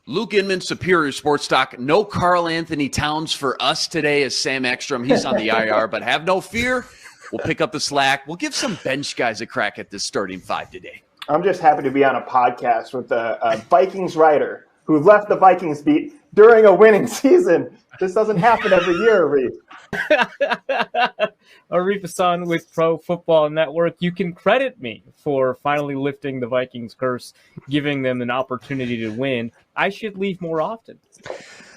Luke Inman, Superior Sports Talk. No Karl-Anthony Towns for us today as Sam Ekstrom. He's on the IR, but have no fear. We'll pick up the slack. We'll give some bench guys a crack at this starting five today. I'm just happy to be on a podcast with a Vikings writer who left the Vikings beat during a winning season. This doesn't happen every year, Arif. Arif Hassan with Pro Football Network. You can credit me for finally lifting the Vikings curse, giving them an opportunity to win. I should leave more often.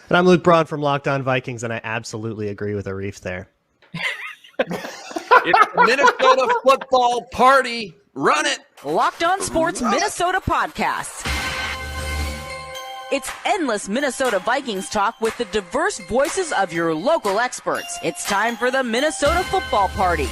And I'm Luke Braun from Locked On Vikings, and I absolutely agree with Arif there. It's the Minnesota football party. Run it. Locked On Sports Minnesota Podcast. It's endless Minnesota Vikings talk with the diverse voices of your local experts. It's time for the Minnesota football party.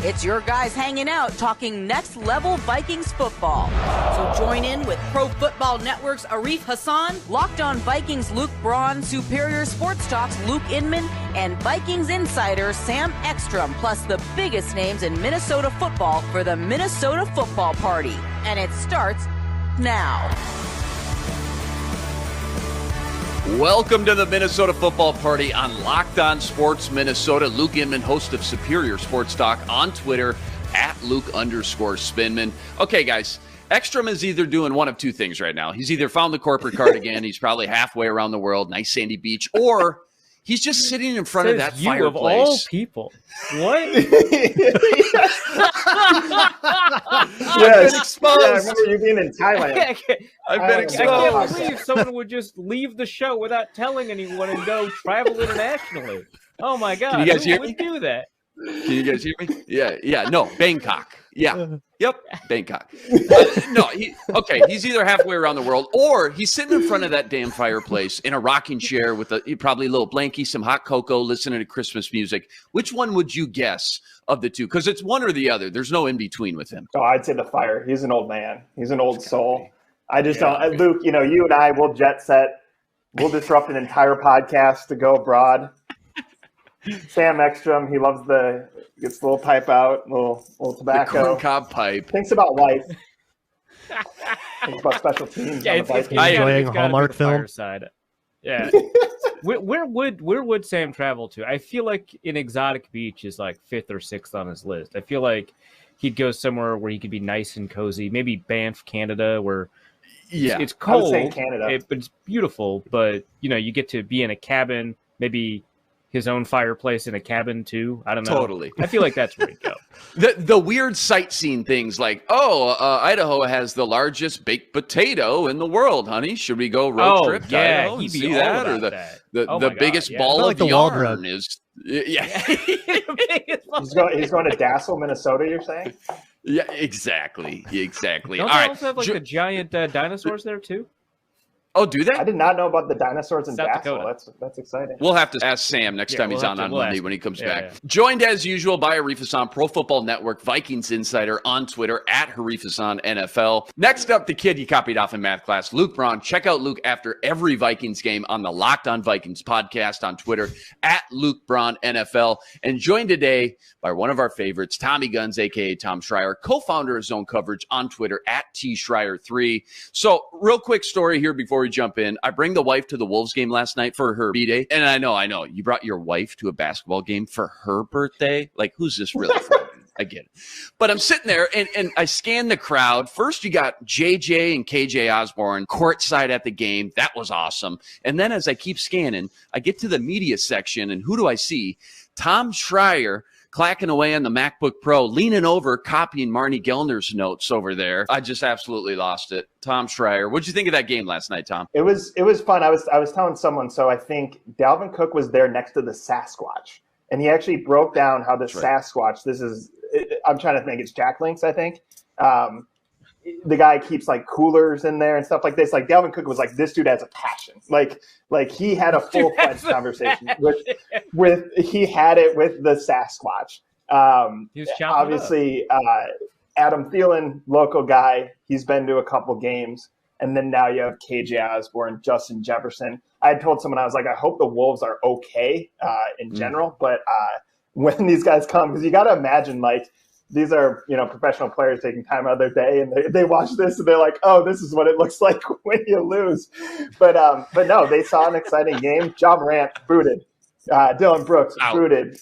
It's your guys hanging out talking next level Vikings football. So join in with Pro Football Network's Arif Hassan, Locked On Vikings Luke Braun, Superior Sports Talk's Luke Inman, and Vikings insider Sam Ekstrom, plus the biggest names in Minnesota football for the Minnesota football party. And it starts now. Welcome to the Minnesota Football Party on Locked On Sports Minnesota. Luke Inman, host of Superior Sports Talk, on Twitter at Luke_Spinman. Okay, guys, Ekstrom is either doing one of two things right now. He's either found the corporate card again, he's probably halfway around the world, nice sandy beach, or he's just sitting in front of that you fireplace. Of all people. What? Yes. I've been exposed. Yeah, I remember you being in Thailand. I've been I exposed. can't believe someone would just leave the show without telling anyone and go travel internationally. Oh, my God. Can you guys hear Who me? would do that? Can you guys hear me? Yeah. No, Bangkok. Yeah. Yep. Bangkok. He's either halfway around the world or he's sitting in front of that damn fireplace in a rocking chair with probably a little blankie, some hot cocoa, listening to Christmas music. Which one would you guess of the two? Because it's one or the other. There's no in between with him. Oh, I'd say the fire. He's an old man. He's an old soul. I just don't. Luke, you and I will jet set. We'll disrupt an entire podcast to go abroad. Sam Ekstrom, he loves gets a little pipe out, little tobacco. The corncob pipe. Thinks about life. Thinks about special teams. Yeah, on the Vikings. Enjoying a Hallmark film. Side. Yeah. Where would Sam travel to? I feel like an exotic beach is like 5th or 6th on his list. I feel like he'd go somewhere where he could be nice and cozy. Maybe Banff, Canada, where it's cold. I would say Canada. But it's beautiful. But you get to be in a cabin, maybe his own fireplace in a cabin too. I don't know. Totally. I feel like that's where he'd go. The weird sightseeing things like, Idaho has the largest baked potato in the world, honey. Should we go road trip to Idaho and see that? Or the biggest ball like of the yarn is yeah. He's going to Dassel, Minnesota, you're saying? Yeah, exactly. Don't All they right. also have like the giant dinosaurs there too? Oh, do they? I did not know about the dinosaurs in South Dassel. Dakota. That's exciting. We'll have to ask Sam next time he's on Monday ask when he comes him. back. Yeah. Joined as usual by Arif Hassan, Pro Football Network, Vikings Insider on Twitter at Arif Hassan NFL. Next up, the kid you copied off in math class, Luke Braun. Check out Luke after every Vikings game on the Locked On Vikings podcast on Twitter at Luke Braun NFL. And joined today by one of our favorites, Tommy Guns, a.k.a. Tom Schreier, co-founder of Zone Coverage on Twitter at TSchreier3. So real quick story here before we jump in. I bring the wife to the Wolves game last night for her B-Day. And I know. You brought your wife to a basketball game for her birthday? Like, who's this really for? I get it. But I'm sitting there, and I scan the crowd. First, you got JJ and KJ Osborne courtside at the game. That was awesome. And then as I keep scanning, I get to the media section, and who do I see? Tom Schreier clacking away on the MacBook Pro, leaning over, copying Marnie Gellner's notes over there. I just absolutely lost it. Tom Schreier. What'd you think of that game last night, Tom? It was fun. I was telling someone, so I think Dalvin Cook was there next to the Sasquatch, and he actually broke down how the Sasquatch, I'm trying to think, it's Jack Links, I think. The guy keeps like coolers in there and stuff like this. Like Dalvin Cook was like, this dude has a passion. Like he had a full-fledged conversation with he had it with the Sasquatch. He was obviously Adam Thielen, local guy. He's been to a couple games. And then now you have KJ Osborne, Justin Jefferson. I had told someone, I was like, I hope the Wolves are okay in general. But when these guys come, because you got to imagine, like, these are, professional players taking time out of their day, and they watch this and they're like, oh, this is what it looks like when you lose. But no, they saw an exciting game. Ja Morant booted. Dylan Brooks booted.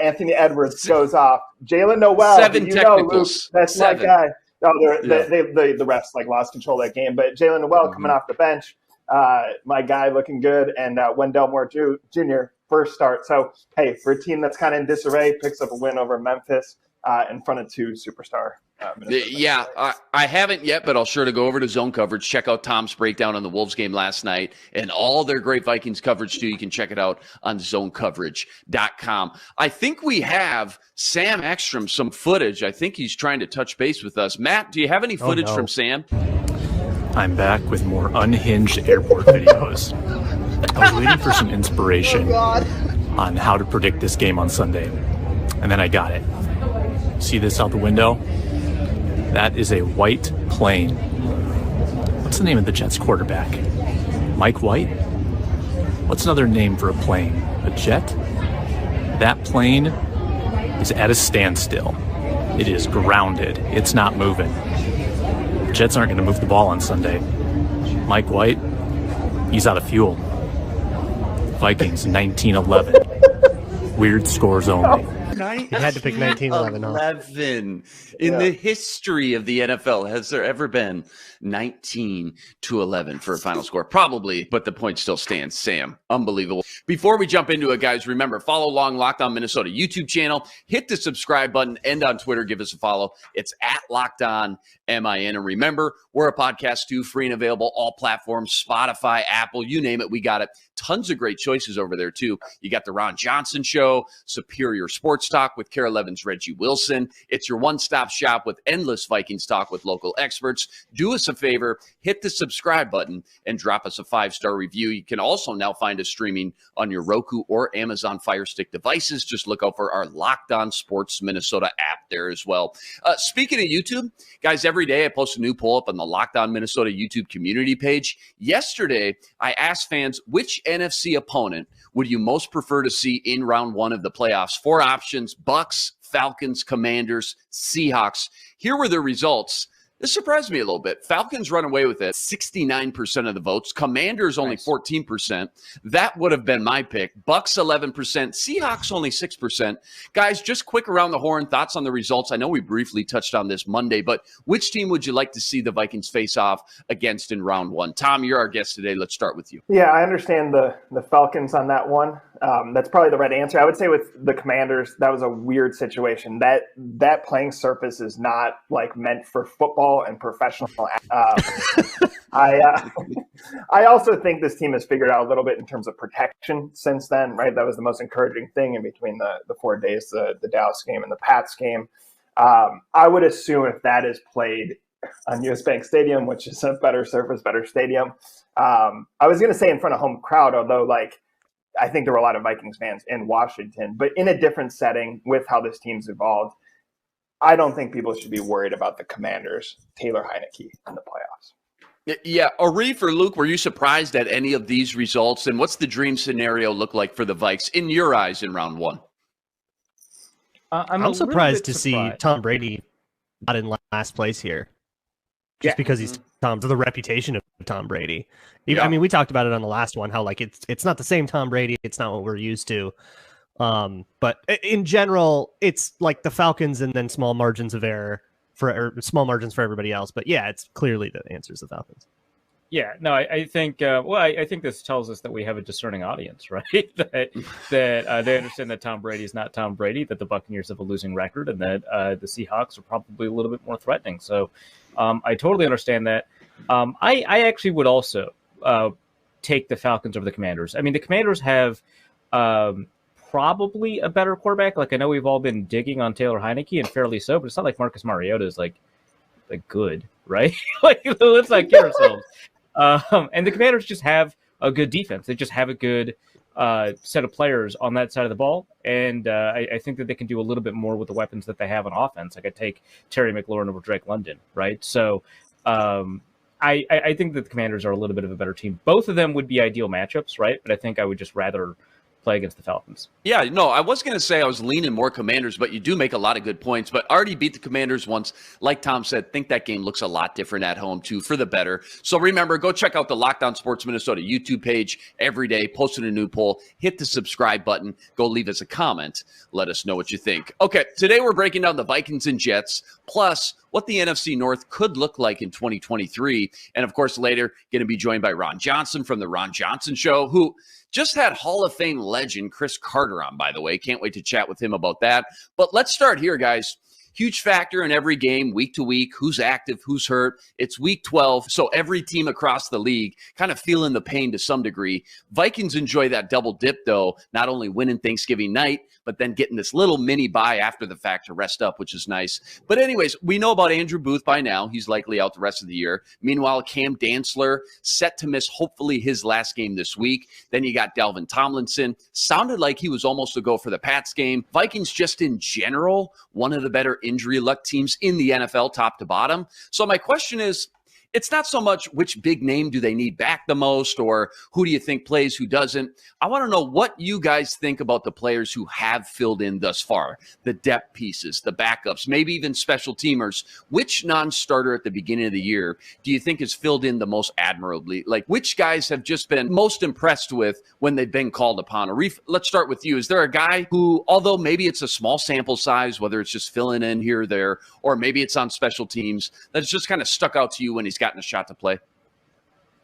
Anthony Edwards goes off. Jalen Noel. 7 technicals. Luke, that's 7. my guy. No, the refs lost control of that game. But Jalen Noel coming off the bench. My guy looking good. And Wendell Moore Jr. first start. So, hey, for a team that's kind of in disarray, picks up a win over Memphis in front of 2 superstar. Yeah, I haven't yet, but I'll sure to go over to zone coverage. Check out Tom's breakdown on the Wolves game last night and all their great Vikings coverage, too. You can check it out on zonecoverage.com. I think we have Sam Ekstrom some footage. I think he's trying to touch base with us. Matt, do you have any footage from Sam? I'm back with more unhinged airport videos. I was waiting for some inspiration on how to predict this game on Sunday, and then I got it. See this out the window? That is a white plane. What's the name of the Jets quarterback? Mike White? What's another name for a plane? A jet? That plane is at a standstill. It is grounded. It's not moving. The Jets aren't going to move the ball on Sunday. Mike White, he's out of fuel. Vikings 19-11. Weird scores only. You had to pick 19-11. 11 in the history of the NFL. Has there ever been 19-11 for a final score? Probably, but the point still stands. Sam, unbelievable. Before we jump into it, guys, remember, follow along Locked On Minnesota YouTube channel. Hit the subscribe button, and on Twitter, give us a follow. It's at Locked On MIN. And remember, we're a podcast too, free and available, all platforms, Spotify, Apple, you name it, we got it. Tons of great choices over there, too. You got the Ron Johnson Show, Superior Sports Talk with Carol Evans, Reggie Wilson. It's your one-stop shop with endless Vikings talk with local experts. Do us a favor, hit the subscribe button and drop us a 5-star review. You can also now find us streaming on your Roku or Amazon Fire Stick devices. Just look out for our Locked On Sports Minnesota app there as well. Speaking of YouTube, guys, every day I post a new poll up on the Locked On Minnesota YouTube community page. Yesterday, I asked fans, which NFC opponent would you most prefer to see in round 1 of the playoffs? 4 options: Bucks, Falcons, Commanders, Seahawks. Here were the results. This surprised me a little bit. Falcons run away with it, 69% of the votes. Commanders only 14%. That would have been my pick. Bucks 11%. Seahawks only 6%. Guys, just quick around the horn, thoughts on the results. I know we briefly touched on this Monday, but which team would you like to see the Vikings face off against in round 1? Tom, you're our guest today. Let's start with you. Yeah, I understand the Falcons on that one. That's probably the right answer. I would say with the Commanders, that was a weird situation. That playing surface is not like meant for football and professional. I also think this team has figured out a little bit in terms of protection since then, right? That was the most encouraging thing in between the 4 days, the Dallas game and the Pats game. I would assume if that is played on US Bank Stadium, which is a better surface, better stadium. I was going to say in front of home crowd, although I think there were a lot of Vikings fans in Washington, but in a different setting with how this team's evolved, I don't think people should be worried about the Commanders, Taylor Heineke in the playoffs. Yeah. Arif or Luke, were you surprised at any of these results? And what's the dream scenario look like for the Vikes in your eyes in round 1? I'm surprised to see Tom Brady not in last place here. Just because he's the reputation of Tom Brady. Yeah. I mean, we talked about it on the last one, how it's not the same Tom Brady. It's not what we're used to. But in general, it's like the Falcons and then small margins of error small margins for everybody else. But yeah, it's clearly the answer's the Falcons. Yeah, no, I think. I think this tells us that we have a discerning audience, right? that they understand that Tom Brady is not Tom Brady, that the Buccaneers have a losing record, and that the Seahawks are probably a little bit more threatening. So, I totally understand that. I actually would also take the Falcons over the Commanders. I mean, the Commanders have probably a better quarterback. Like, I know we've all been digging on Taylor Heineke, and fairly so, but it's not like Marcus Mariota is like good, right? Let's not kid ourselves. And the Commanders just have a good defense. They just have a good set of players on that side of the ball. And I think that they can do a little bit more with the weapons that they have on offense. Like, I take Terry McLaurin over Drake London, right? So I think that the Commanders are a little bit of a better team. Both of them would be ideal matchups, right? But I think I would just rather play against the Falcons. Yeah, no, I was going to say I was leaning more Commanders, but you do make a lot of good points. But already beat the Commanders once. Like Tom said, think that game looks a lot different at home, too, for the better. So remember, go check out the Locked On Sports Minnesota YouTube page every day, posting a new poll. Hit the subscribe button. Go leave us a comment. Let us know what you think. Okay, today we're breaking down the Vikings and Jets, plus what the NFC North could look like in 2023. And, of course, later, going to be joined by Ron Johnson from The Ron Johnson Show, who just had Hall of Fame legend Cris Carter on, by the way. Can't wait to chat with him about that. But let's start here, guys. Huge factor in every game, week to week, who's active, who's hurt. It's week 12, so every team across the league kind of feeling the pain to some degree. Vikings enjoy that double dip, though, not only winning Thanksgiving night, but then getting this little mini bye after the fact to rest up, which is nice. But anyways, we know about Andrew Booth by now. He's likely out the rest of the year. Meanwhile, Cam Dantzler set to miss hopefully his last game this week. Then you got Dalvin Tomlinson. Sounded like he was almost to go for the Pats game. Vikings just in general, one of the better injury luck teams in the NFL, top to bottom. So my question is, it's not so much which big name do they need back the most or who do you think plays, who doesn't. I want to know what you guys think about the players who have filled in thus far, the depth pieces, the backups, maybe even special teamers. Which non-starter at the beginning of the year do you think has filled in the most admirably? Like, which guys have just been most impressed with when they've been called upon? Arif, let's start with you. Is there a guy who, although maybe it's a small sample size, whether it's just filling in here or there, or maybe it's on special teams, that's just kind of stuck out to you when he's gotten a shot to play?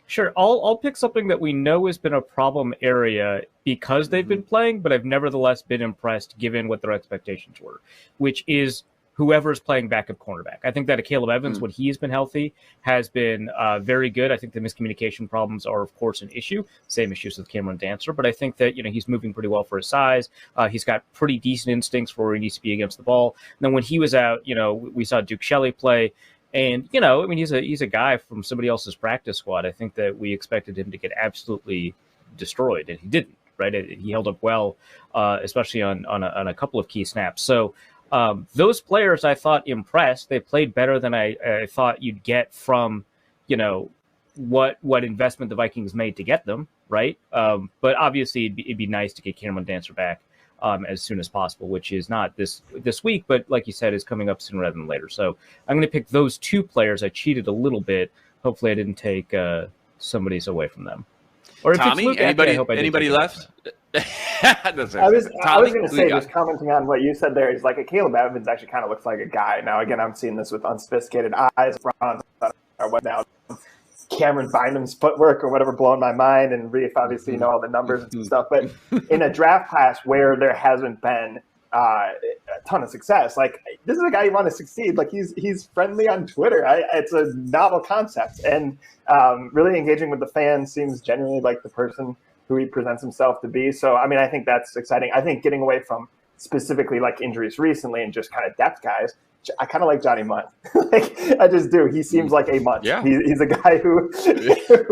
Sure. I'll pick something that we know has been a problem area because they've been playing, but I've nevertheless been impressed given what their expectations were, which is whoever's playing backup cornerback. I think that Caleb Evans, when he's been healthy, has been very good. I think the miscommunication problems are, of course, an issue. Same issues with Cameron Dantzler, but I think that, he's moving pretty well for his size. He's got pretty decent instincts for where he needs to be against the ball. And then when he was out, we saw Duke Shelley play. And, he's a guy from somebody else's practice squad. I think that we expected him to get absolutely destroyed, and he didn't, right? He held up well, especially on a couple of key snaps. So those players I thought impressed. They played better than I thought you'd get from, what investment the Vikings made to get them, right? But obviously it'd be nice to get Cameron Dantzler back as soon as possible, which is not this week, but like you said, is coming up sooner rather than later. So I'm going to pick those two players. I cheated a little bit. Hopefully I didn't take somebody's away from them. Or if Tommy, it's Luke, anybody left? I was going to say, just commenting on what you said there, is like a Caleb Evans actually kind of looks like a guy. Now, again, I'm seeing this with unsophisticated eyes. Now, Cameron Bynum's footwork or whatever blowing my mind, and Reef obviously all the numbers and stuff. But in a draft class where there hasn't been a ton of success, like this is a guy you want to succeed. Like he's friendly on Twitter. It's a novel concept, and really engaging with the fans, seems genuinely like the person who he presents himself to be. So I mean, I think that's exciting. I think getting away from specifically like injuries recently and just kind of depth guys, I kind of like Johnny Munt. Like I just do. He seems like a Munt. Yeah. He's a guy who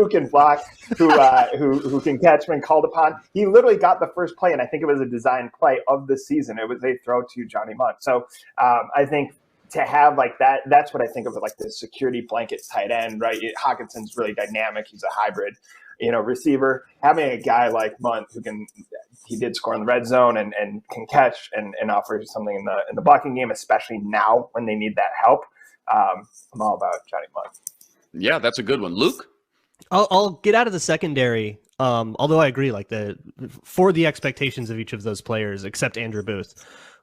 can block, who can catch when called upon. He literally got the first play, and I think it was a design play of the season. It was a throw to Johnny Munt. So I think to have like that, that's what I think of like the security blanket tight end, right? Hockenson's really dynamic. He's a hybrid, receiver. Having a guy like Munt he did score in the red zone and can catch and offer something in the blocking game, especially now when they need that help. I'm all about Johnny Munt. Yeah, that's a good one. Luke? I'll get out of the secondary. Although I agree, like for the expectations of each of those players, except Andrew Booth,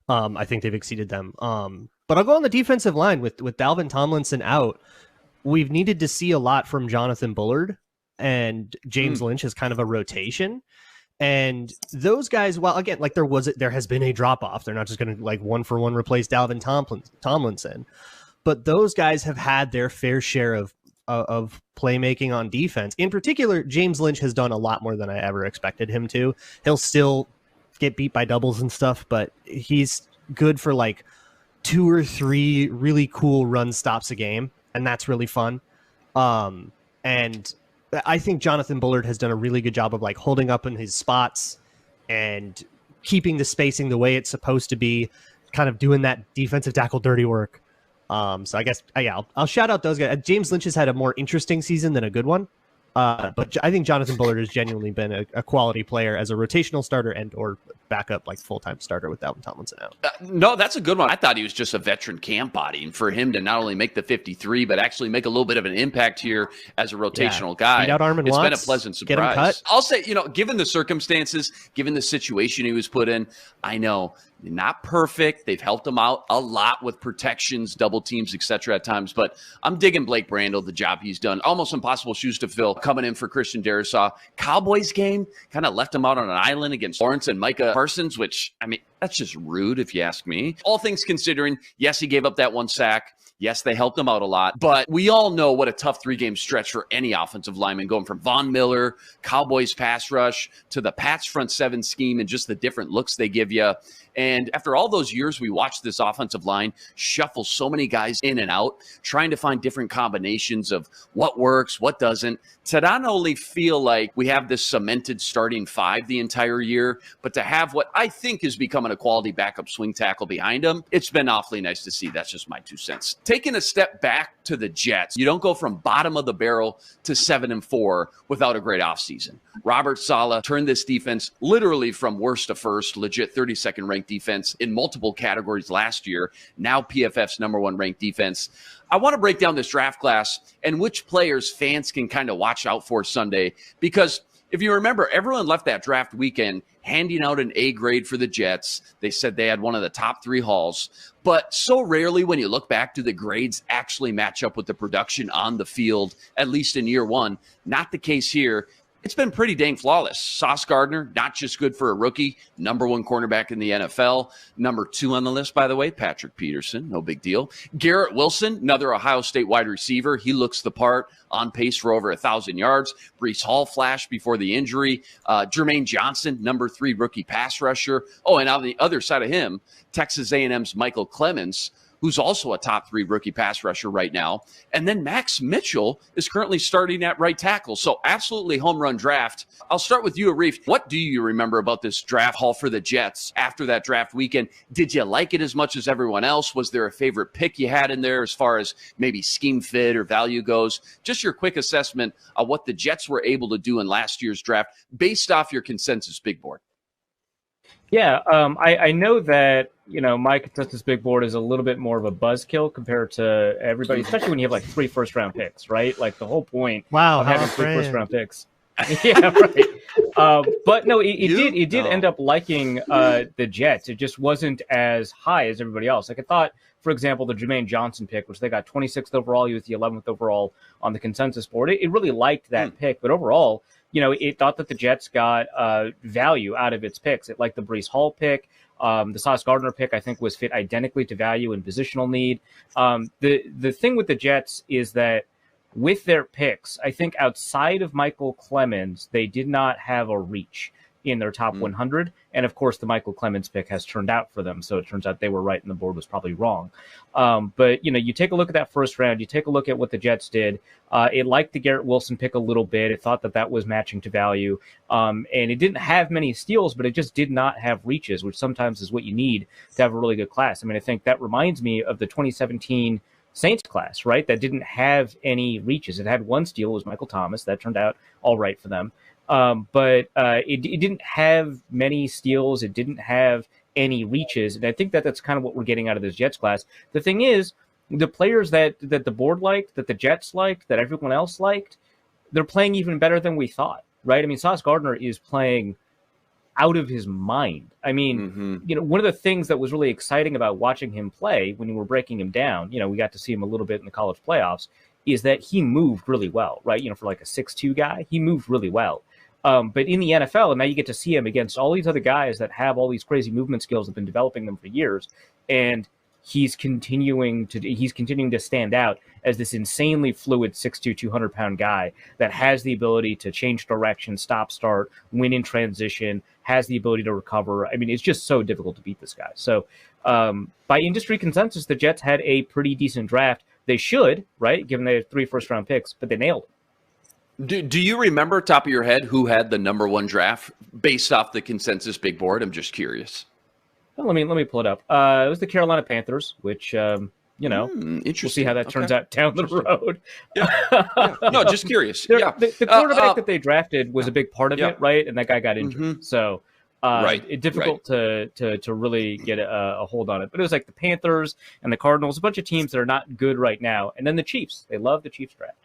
I think they've exceeded them. But I'll go on the defensive line with Dalvin Tomlinson out. We've needed to see a lot from Jonathan Bullard, and James Lynch is kind of a rotation. And those guys, well, again, like there has been a drop off. They're not just going to like one for one replace Dalvin Tomlinson, but those guys have had their fair share of playmaking on defense. In particular, James Lynch has done a lot more than I ever expected him to. He'll still get beat by doubles and stuff, but he's good for like 2 or 3 really cool run stops a game, and that's really fun. And I think Jonathan Bullard has done a really good job of like holding up in his spots and keeping the spacing the way it's supposed to be, kind of doing that defensive tackle dirty work. So I guess, I'll shout out those guys. James Lynch has had a more interesting season than a good one. But I think Jonathan Bullard has genuinely been a quality player as a rotational starter and or backup, like full-time starter with Dalvin Tomlinson out. No, that's a good one. I thought he was just a veteran camp body, and for him to not only make the 53, but actually make a little bit of an impact here as a rotational guy, beat out Armin it's Watts, been a pleasant get him surprise. cut. I'll say, given the circumstances, given the situation he was put in, I know not perfect. They've helped him out a lot with protections, double teams, etc. at times, but I'm digging Blake Brandel, the job he's done. Almost impossible shoes to fill coming in for Christian Darrisaw. Cowboys game kind of left him out on an island against Lawrence and Micah Parsons, which, I mean, that's just rude if you ask me. All things considering, yes, he gave up that 1 sack. Yes, they helped him out a lot, but we all know what a tough 3-game stretch for any offensive lineman, going from Von Miller, Cowboys pass rush, to the Pats front 7 scheme and just the different looks they give you. And after all those years, we watched this offensive line shuffle so many guys in and out, trying to find different combinations of what works, what doesn't, to not only feel like we have this cemented starting 5 the entire year, but to have what I think is becoming a quality backup swing tackle behind him. It's been awfully nice to see. That's just my 2 cents. Taking a step back to the Jets, you don't go from bottom of the barrel to 7-4 without a great offseason. Robert Saleh turned this defense literally from worst to first, legit 32nd ranked defense in multiple categories last year, now PFF's #1 ranked defense. I want to break down this draft class and which players fans can kind of watch out for Sunday, because if you remember, everyone left that draft weekend handing out an A grade for the Jets. They said they had one of the top 3 hauls. But so rarely when you look back, do the grades actually match up with the production on the field, at least in year 1. Not the case here. It's been pretty dang flawless. Sauce Gardner, not just good for a rookie, #1 cornerback in the NFL. #2 on the list, by the way, Patrick Peterson, no big deal. Garrett Wilson, another Ohio State wide receiver. He looks the part, on pace for over 1,000 yards. Breece Hall flashed before the injury. Jermaine Johnson, #3 rookie pass rusher. Oh, and on the other side of him, Texas A&M's Michael Clemens, who's also a top 3 rookie pass rusher right now. And then Max Mitchell is currently starting at right tackle. So absolutely home run draft. I'll start with you, Arif. What do you remember about this draft haul for the Jets after that draft weekend? Did you like it as much as everyone else? Was there a favorite pick you had in there as far as maybe scheme fit or value goes? Just your quick assessment of what the Jets were able to do in last year's draft based off your consensus big board. Yeah, I know that, my consensus big board is a little bit more of a buzzkill compared to everybody, especially when you have like 3 first-round picks, right? Like the whole point of having 3 first-round picks. Yeah, right. But no, it did end up liking the Jets. It just wasn't as high as everybody else. Like I thought, for example, the Jermaine Johnson pick, which they got 26th overall, he was the 11th overall on the consensus board. It really liked that pick, but overall, it thought that the Jets got value out of its picks. It liked the Breece Hall pick. The Sauce Gardner pick, I think, was fit identically to value and positional need. The thing with the Jets is that with their picks, I think outside of Michael Clemens, they did not have a reach in their top 100. And of course, the Michael Clemens pick has turned out for them. So it turns out they were right and the board was probably wrong. But, you take a look at that first round, you take a look at what the Jets did. It liked the Garrett Wilson pick a little bit. It thought that was matching to value. And it didn't have many steals, but it just did not have reaches, which sometimes is what you need to have a really good class. I mean, I think that reminds me of the 2017 Saints class, right? That didn't have any reaches. It had 1 steal, it was Michael Thomas. That turned out all right for them. But it didn't have many steals. It didn't have any reaches. And I think that's kind of what we're getting out of this Jets class. The thing is, the players that the board liked, that the Jets liked, that everyone else liked, they're playing even better than we thought, right? I mean, Sauce Gardner is playing out of his mind. I mean, one of the things that was really exciting about watching him play when we were breaking him down, we got to see him a little bit in the college playoffs, is that he moved really well, right? For like a 6'2" guy, he moved really well. But in the NFL, and now you get to see him against all these other guys that have all these crazy movement skills, have been developing them for years, and he's continuing to stand out as this insanely fluid 6'2", 200-pound guy that has the ability to change direction, stop, start, win in transition, has the ability to recover. I mean, it's just so difficult to beat this guy. So by industry consensus, the Jets had a pretty decent draft. They should, right, given they had 3 first-round picks, but they nailed it. Do you remember, top of your head, who had the #1 draft based off the consensus big board? I'm just curious. Well, let me pull it up. It was the Carolina Panthers, which, we'll see how that turns out down the road. No, just curious. The quarterback that they drafted was a big part of it, right? And that guy got injured. So it's difficult to really get a hold on it. But it was like the Panthers and the Cardinals, a bunch of teams that are not good right now. And then the Chiefs. They love the Chiefs draft.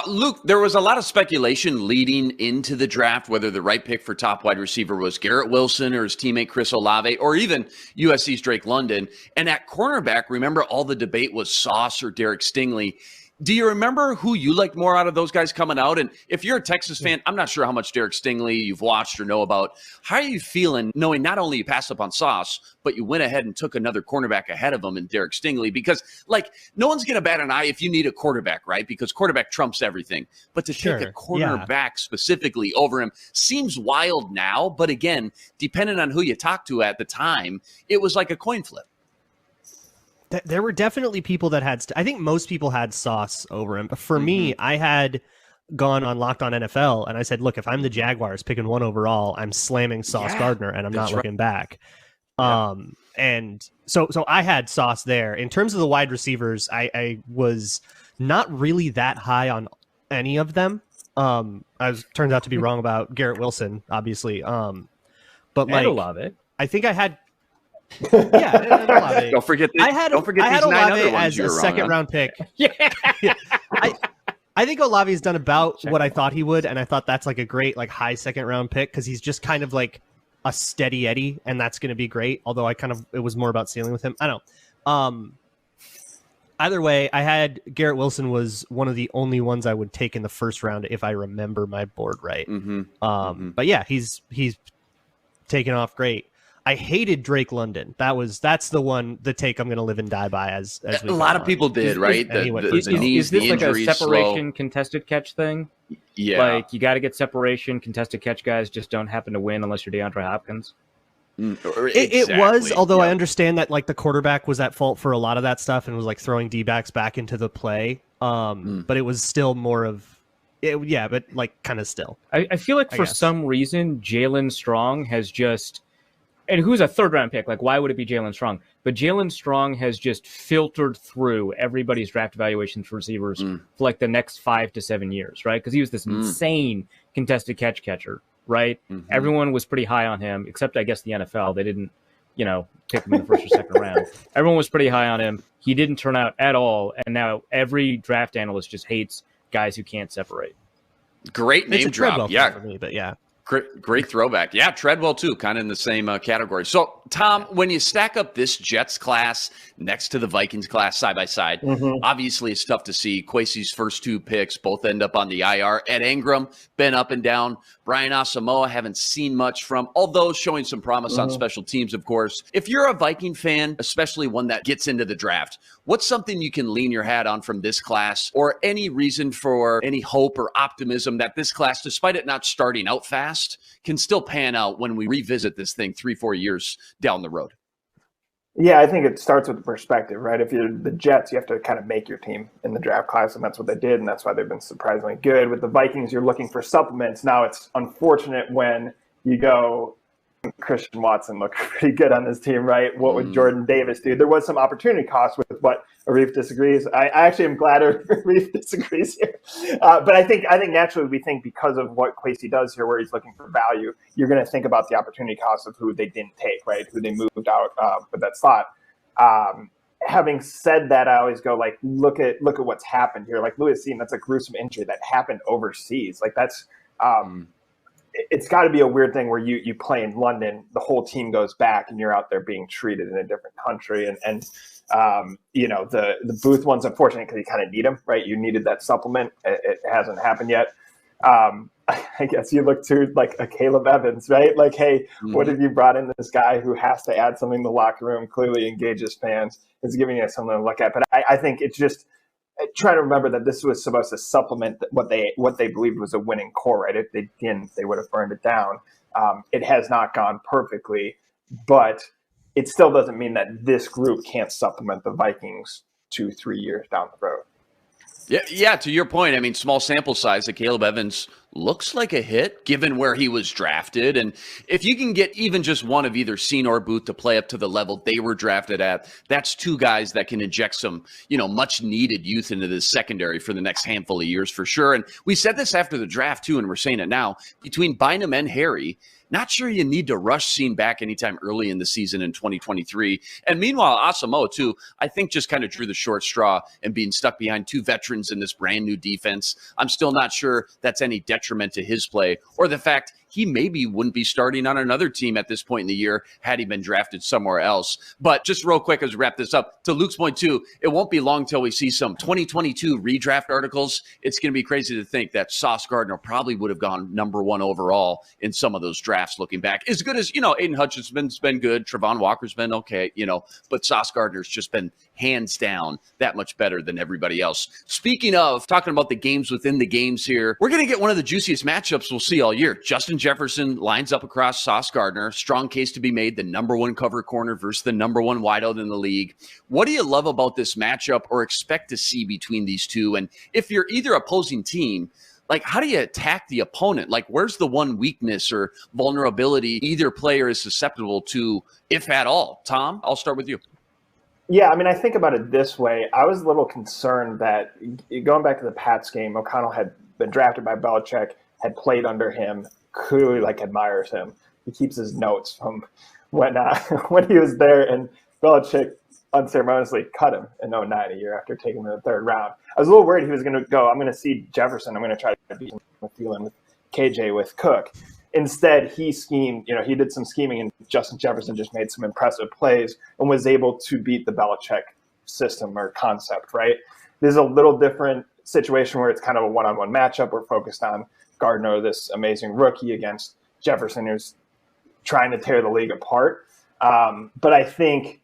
Luke, there was a lot of speculation leading into the draft, whether the right pick for top wide receiver was Garrett Wilson or his teammate Chris Olave, or even USC's Drake London. And at cornerback, remember all the debate was Sauce or Derek Stingley. Do you remember who you liked more out of those guys coming out? And if you're a Texas fan, I'm not sure how much Derek Stingley you've watched or know about. How are you feeling knowing not only you passed up on Sauce, but you went ahead and took another cornerback ahead of him in Derek Stingley? Because, no one's going to bat an eye if you need a quarterback, right? Because quarterback trumps everything. But to take a cornerback specifically over him seems wild now. But again, depending on who you talk to at the time, it was like a coin flip. There were definitely people that had, I think most people had Sauce over him. But for me, I had gone on Locked On NFL and I said, look, if I'm the Jaguars picking 1 overall, I'm slamming Sauce Gardner and I'm not looking back. And so I had Sauce there. In terms of the wide receivers, I was not really that high on any of them. Turns out to be wrong about Garrett Wilson, obviously. But Olave. I think I had. Olave. Don't forget these 9 other ones as a second-round pick. I think Olave's done about what I thought he would, and I thought that's like a great high second-round pick because he's just kind of like a steady Eddie, and that's going to be great. Although it was more about ceiling with him. I don't know. Either way, I had Garrett Wilson was one of the only ones I would take in the first round if I remember my board right. But yeah, he's taken off great. I hated Drake London. That's the take I'm going to live and die by as we a lot of people did, right? Is this like a separation contested catch thing? Yeah. You got to get separation. Contested catch guys just don't happen to win unless you're DeAndre Hopkins. It was, although I understand that the quarterback was at fault for a lot of that stuff and was throwing D-backs back into the play. But it was still more of but kind of still. I feel like for some reason Jalen Strong has just. And who's a third-round pick? Why would it be Jalen Strong? But Jalen Strong has just filtered through everybody's draft evaluations for receivers for the next 5 to 7 years, right? Because he was this insane contested catcher, right? Everyone was pretty high on him, except I guess the NFL. They didn't, pick him in the first or second round. Everyone was pretty high on him. He didn't turn out at all, and now every draft analyst just hates guys who can't separate. Great name drop, for me, but yeah. Great throwback. Yeah, Treadwell, too, kind of in the same category. So, Tom, when you stack up this Jets class next to the Vikings class side by side, obviously it's tough to see. Kwesi's first 2 picks both end up on the IR. Ed Ingram, been up and down. Brian Asamoah, haven't seen much from, although showing some promise on special teams, of course. If you're a Viking fan, especially one that gets into the draft, what's something you can lean your hat on from this class, or any reason for any hope or optimism that this class, despite it not starting out fast, can still pan out when we revisit this thing 3-4 years down the road? Yeah, I think it starts with perspective, right? If you're the Jets, you have to kind of make your team in the draft class, and that's what they did, and that's why they've been surprisingly good. With the Vikings, you're looking for supplements. Now, it's unfortunate when you go, Christian Watson looked pretty good on this team, right? What would Jordan Davis do? There was some opportunity cost with what Arif disagrees. I actually am glad Arif disagrees here. But I think naturally we think because of what Kwesi does here, where he's looking for value, you're going to think about the opportunity cost of who they didn't take, right? Who they moved out with that slot. Having said that, I always go look at what's happened here. Louis Seaton, that's a gruesome injury that happened overseas. That's it's got to be a weird thing where you play in London, the whole team goes back, and you're out there being treated in a different country. And the Booth one's unfortunate because you kind of need him, right? You needed that supplement. It hasn't happened yet. I guess you look to a Caleb Evans, right? Hey, what have you brought in this guy who has to add something to the locker room, clearly engages fans, is giving you something to look at. But I think it's just trying to remember that this was supposed to supplement what they believed was a winning core, right? If they didn't, they would have burned it down. It has not gone perfectly, but it still doesn't mean that this group can't supplement the Vikings 2-3 years down the road. Yeah. To your point, small sample size. Caleb Evans looks like a hit given where he was drafted. And if you can get even just one of either Cine or Booth to play up to the level they were drafted at, that's two guys that can inject some, much needed youth into this secondary for the next handful of years for sure. And we said this after the draft too, and we're saying it now, between Bynum and Harry, not sure you need to rush Cine back anytime early in the season in 2023. And meanwhile, Asamoah, too, I think just kind of drew the short straw and being stuck behind two veterans in this brand new defense. I'm still not sure that's any detriment to his play or the fact he maybe wouldn't be starting on another team at this point in the year had he been drafted somewhere else. But just real quick as we wrap this up, to Luke's point too, it won't be long till we see some 2022 redraft articles. It's going to be crazy to think that Sauce Gardner probably would have gone number 1 overall in some of those drafts looking back. As good as, Aiden Hutchinson's been good, Travon Walker's been okay, but Sauce Gardner's just been hands down that much better than everybody else. Speaking of talking about the games within the games here, we're going to get one of the juiciest matchups we'll see all year. Justin Jefferson lines up across Sauce Gardner. Strong case to be made, the number 1 cover corner versus the number 1 wideout in the league. What do you love about this matchup or expect to see between these two? And if you're either opposing team, how do you attack the opponent? Where's the one weakness or vulnerability either player is susceptible to, if at all? Tom, I'll start with you. Yeah, I think about it this way. I was a little concerned that going back to the Pats game, O'Connell had been drafted by Belichick, had played under him, clearly admires him. He keeps his notes from when he was there, and Belichick unceremoniously cut him in 2009, a year after taking him in the 3rd round. I was a little worried he was going to go, I'm going to see Jefferson, I'm going to try to beat him with Thielen, with KJ, with Cook. Instead, he schemed, he did some scheming, and Justin Jefferson just made some impressive plays and was able to beat the Belichick system or concept, right? There's a little different situation where it's kind of a one-on-one matchup. We're focused on Gardner, this amazing rookie, against Jefferson, who's trying to tear the league apart. But I think,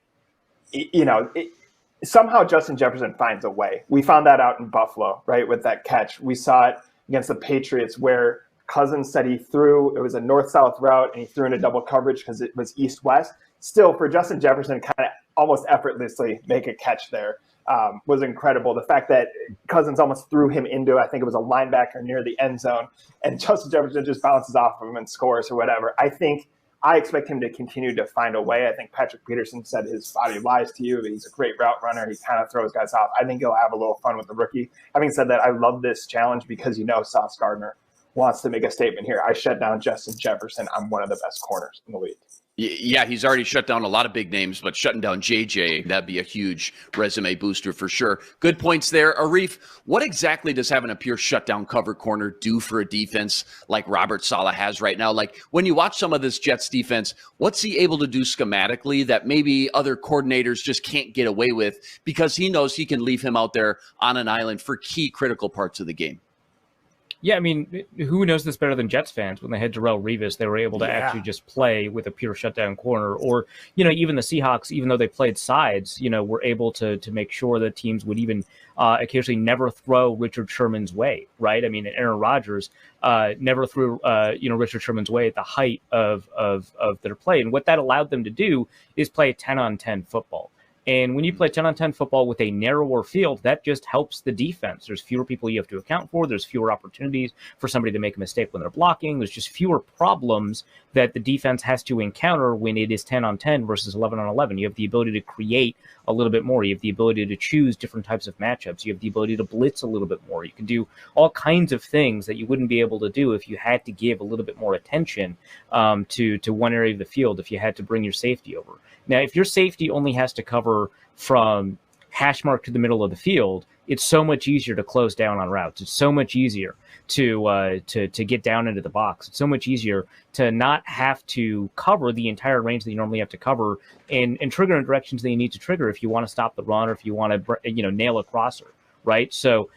somehow Justin Jefferson finds a way. We found that out in Buffalo, right, with that catch. We saw it against the Patriots where Cousins said it was a north-south route, and he threw into double coverage because it was east-west. Still, for Justin Jefferson kind of almost effortlessly make a catch there was incredible. The fact that Cousins almost threw him into, I think it was a linebacker near the end zone, and Justin Jefferson just bounces off of him and scores or whatever. I expect him to continue to find a way. I think Patrick Peterson said his body lies to you. He's a great route runner. He kind of throws guys off. I think he'll have a little fun with the rookie. Having said that, I love this challenge because Sauce Gardner wants to make a statement here. I shut down Justin Jefferson. I'm one of the best corners in the league. Yeah, he's already shut down a lot of big names, but shutting down JJ, that'd be a huge resume booster for sure. Good points there. Arif, what exactly does having a pure shutdown cover corner do for a defense like Robert Saleh has right now? When you watch some of this Jets defense, what's he able to do schematically that maybe other coordinators just can't get away with because he knows he can leave him out there on an island for key critical parts of the game? Yeah, who knows this better than Jets fans? When they had Darrelle Revis, they were able to actually just play with a pure shutdown corner. Or, even the Seahawks, even though they played sides, were able to make sure that teams would even occasionally never throw Richard Sherman's way, right? Aaron Rodgers never threw, Richard Sherman's way at the height of their play. And what that allowed them to do is play 10-on-10 football. And when you play 10-on-10 football with a narrower field, that just helps the defense. There's fewer people you have to account for. There's fewer opportunities for somebody to make a mistake when they're blocking. There's just fewer problems that the defense has to encounter when it is 10-on-10 versus 11-on-11. You have the ability to create a little bit more. You have the ability to choose different types of matchups. You have the ability to blitz a little bit more. You can do all kinds of things that you wouldn't be able to do if you had to give a little bit more attention to one area of the field, if you had to bring your safety over. Now, if your safety only has to cover from hash mark to the middle of the field, it's so much easier to close down on routes. It's so much easier to get down into the box. It's so much easier to not have to cover the entire range that you normally have to cover and trigger in directions that you need to trigger if you want to stop the run or if you want to nail a crosser, right? So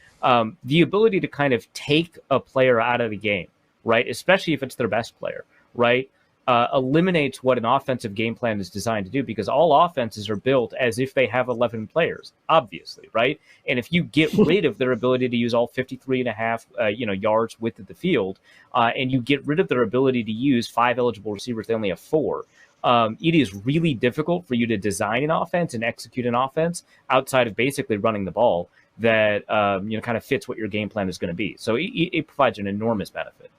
the ability to kind of take a player out of the game, right, especially if it's their best player, right, eliminates what an offensive game plan is designed to do, because all offenses are built as if they have 11 players, obviously, right? And if you get rid of their ability to use all 53 and a half, yards width of the field, and you get rid of their ability to use 5 eligible receivers, they only have 4. It is really difficult for you to design an offense and execute an offense outside of basically running the ball that kind of fits what your game plan is going to be. So it provides an enormous benefit.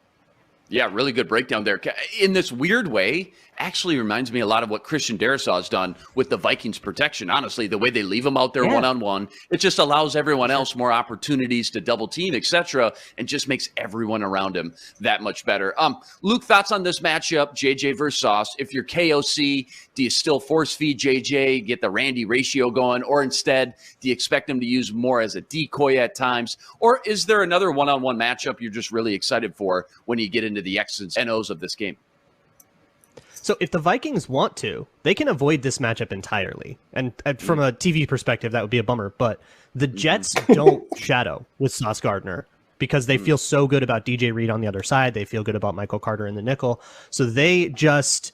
Yeah, really good breakdown there. In this weird way, actually reminds me a lot of what Christian Darrisaw has done with the Vikings protection. Honestly, the way they leave him out there one-on-one, it just allows everyone else more opportunities to double team, etc., and just makes everyone around him that much better. Luke, thoughts on this matchup, JJ versus Sauce? If you're KOC, do you still force feed JJ, get the Randy ratio going, or instead, do you expect him to use more as a decoy at times? Or is there another one-on-one matchup you're just really excited for when you get into the X's and O's of this game? So if the Vikings want to, they can avoid this matchup entirely. And from a TV perspective, that would be a bummer. But the Jets don't shadow with Sauce Gardner because they feel so good about DJ Reed on the other side. They feel good about Michael Carter in the nickel. So they just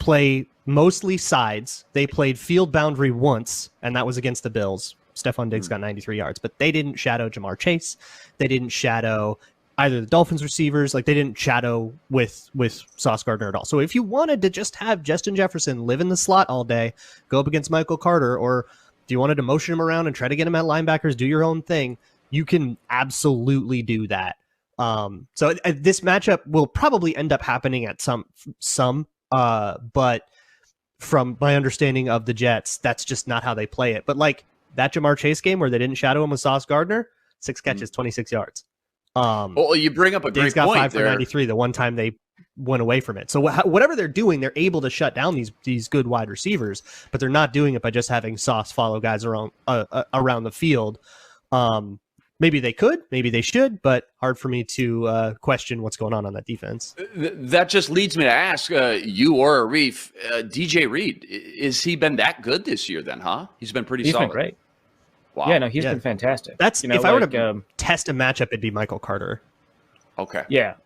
play mostly sides. They played field boundary once, and that was against the Bills. Stephon Diggs got 93 yards, but they didn't shadow Jamar Chase. They didn't shadow either the Dolphins receivers. They didn't shadow with Sauce Gardner at all. So if you wanted to just have Justin Jefferson live in the slot all day, go up against Michael Carter, or if you wanted to motion him around and try to get him at linebackers, do your own thing, you can absolutely do that. So this matchup will probably end up happening at some, but from my understanding of the Jets, that's just not how they play it. But that Jamar Chase game where they didn't shadow him with Sauce Gardner, 6 catches, 26 yards. Well, you bring up a great got point 5 for 93 the one time they went away from it. So whatever they're doing, they're able to shut down these good wide receivers, but they're not doing it by just having Sauce follow guys around the field. Maybe they could, maybe they should, but hard for me to question what's going on that defense. That just leads me to ask you or Arif, DJ Reed, has he been that good this year then, huh? He's been pretty solid. He's been great. Wow. Yeah, no, he's been fantastic. That's if I were to test a matchup, it'd be Michael Carter. Okay. Yeah.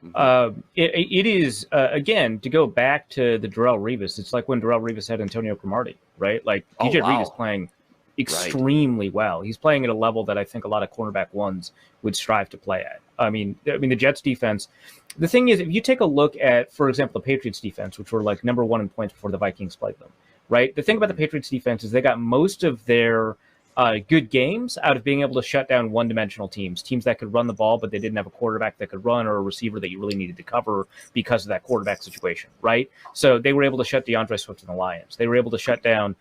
It is, again, to go back to the Darrelle Revis, it's like when Darrelle Revis had Antonio Cromartie, right? DJ Reed is playing extremely well. He's playing at a level that I think a lot of cornerback ones would strive to play at. I mean, the Jets defense, the thing is, if you take a look at, for example, the Patriots defense, which were number one in points before the Vikings played them, right? The thing about the Patriots defense is they got most of their good games out of being able to shut down one-dimensional teams that could run the ball, but they didn't have a quarterback that could run or a receiver that you really needed to cover because of that quarterback situation, right? So they were able to shut DeAndre Swift and the Lions. They were able to shut down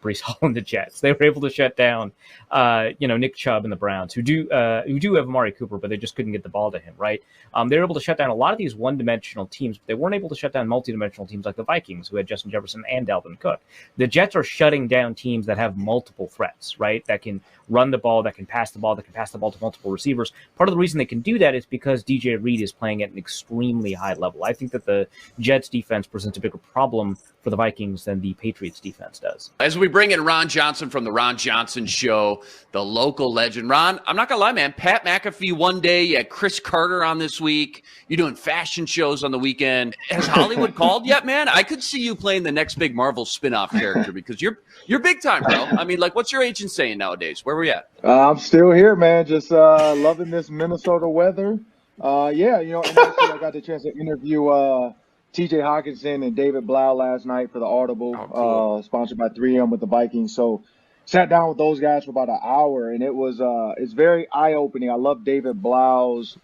Breece Hall and the Jets. They were able to shut down, Nick Chubb and the Browns, who do have Amari Cooper, but they just couldn't get the ball to him, right? They were able to shut down a lot of these one-dimensional teams, but they weren't able to shut down multi-dimensional teams like the Vikings, who had Justin Jefferson and Dalvin Cook. The Jets are shutting down teams that have multiple threats, right? That can run the ball, that can pass the ball, to multiple receivers. Part of the reason they can do that is because DJ Reed is playing at an extremely high level. I think that the Jets defense presents a bigger problem for the Vikings than the Patriots defense does. As we bring in Ron Johnson from the Ron Johnson Show, the local legend. Ron, I'm not going to lie, man. Pat McAfee one day, you had Cris Carter on this week. You're doing fashion shows on the weekend. Has Hollywood called yet, man? I could see you playing the next big Marvel spin-off character because you're big time, bro. I mean, what's your agent saying nowadays? Where we at? I'm still here, man. Just loving this Minnesota weather. And actually I got the chance to interview TJ Hockenson and David Blough last night for the Audible, sponsored by 3M with the Vikings. So sat down with those guys for about an hour, and it was it's very eye-opening. I love David Blough's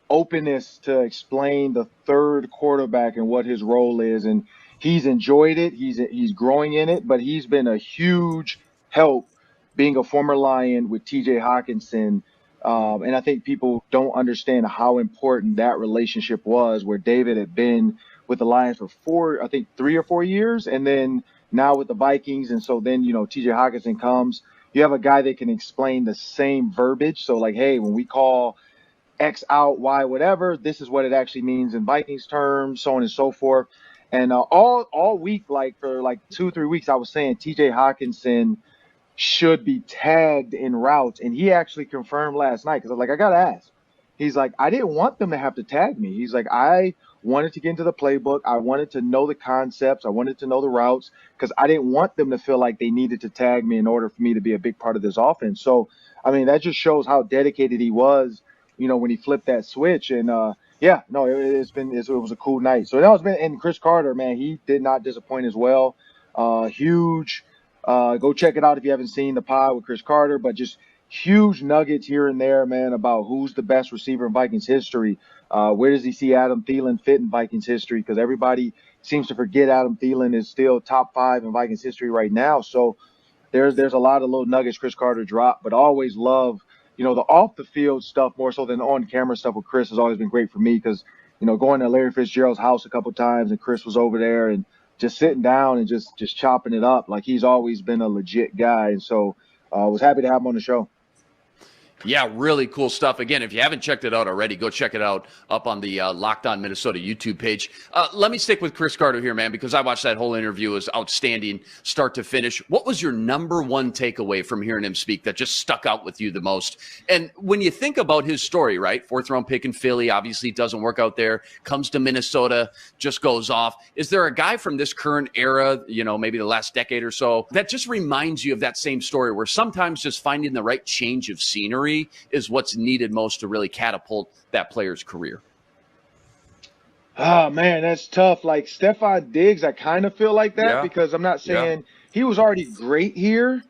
openness to explain the third quarterback and what his role is, and he's enjoyed it. He's growing in it, but he's been a huge help being a former Lion with TJ Hockenson. And I think people don't understand how important that relationship was, where David had been with the Lions for 3 or 4 years, and then now with the Vikings. And so then, TJ Hockenson comes, you have a guy that can explain the same verbiage. So hey, when we call X out, Y, whatever, this is what it actually means in Vikings terms, so on and so forth. And all week, for 2-3 weeks, I was saying TJ Hockenson should be tagged in routes, and he actually confirmed last night, because I got to ask. He's like, I didn't want them to have to tag me. He's like, I wanted to get into the playbook. I wanted to know the concepts. I wanted to know the routes, because I didn't want them to feel like they needed to tag me in order for me to be a big part of this offense. So, that just shows how dedicated he was, when he flipped that switch. And it was a cool night. So that was and Cris Carter, man, he did not disappoint as well. Huge Go check it out if you haven't seen the pod with Cris Carter, but just huge nuggets here and there, man, about who's the best receiver in Vikings history. Where does he see Adam Thielen fit in Vikings history? Because everybody seems to forget Adam Thielen is still top 5 in Vikings history right now. So there's a lot of little nuggets Cris Carter dropped, but I always love, the off the field stuff more so than on camera stuff with Cris has always been great for me because, going to Larry Fitzgerald's house a couple times and Cris was over there and just sitting down and just chopping it up. Like he's always been a legit guy. And so I was happy to have him on the show. Yeah, really cool stuff. Again, if you haven't checked it out already, go check it out up on the Locked On Minnesota YouTube page. Let me stick with Cris Carter here, man, because I watched that whole interview. It was outstanding, start to finish. What was your number one takeaway from hearing him speak that just stuck out with you the most? And when you think about his story, right, 4th-round pick in Philly, obviously doesn't work out there, comes to Minnesota, just goes off. Is there a guy from this current era, maybe the last decade or so, that just reminds you of that same story where sometimes just finding the right change of scenery is what's needed most to really catapult that player's career? Oh, man, that's tough. Like Stephon Diggs, I kind of feel like that because I'm not saying he was already great here,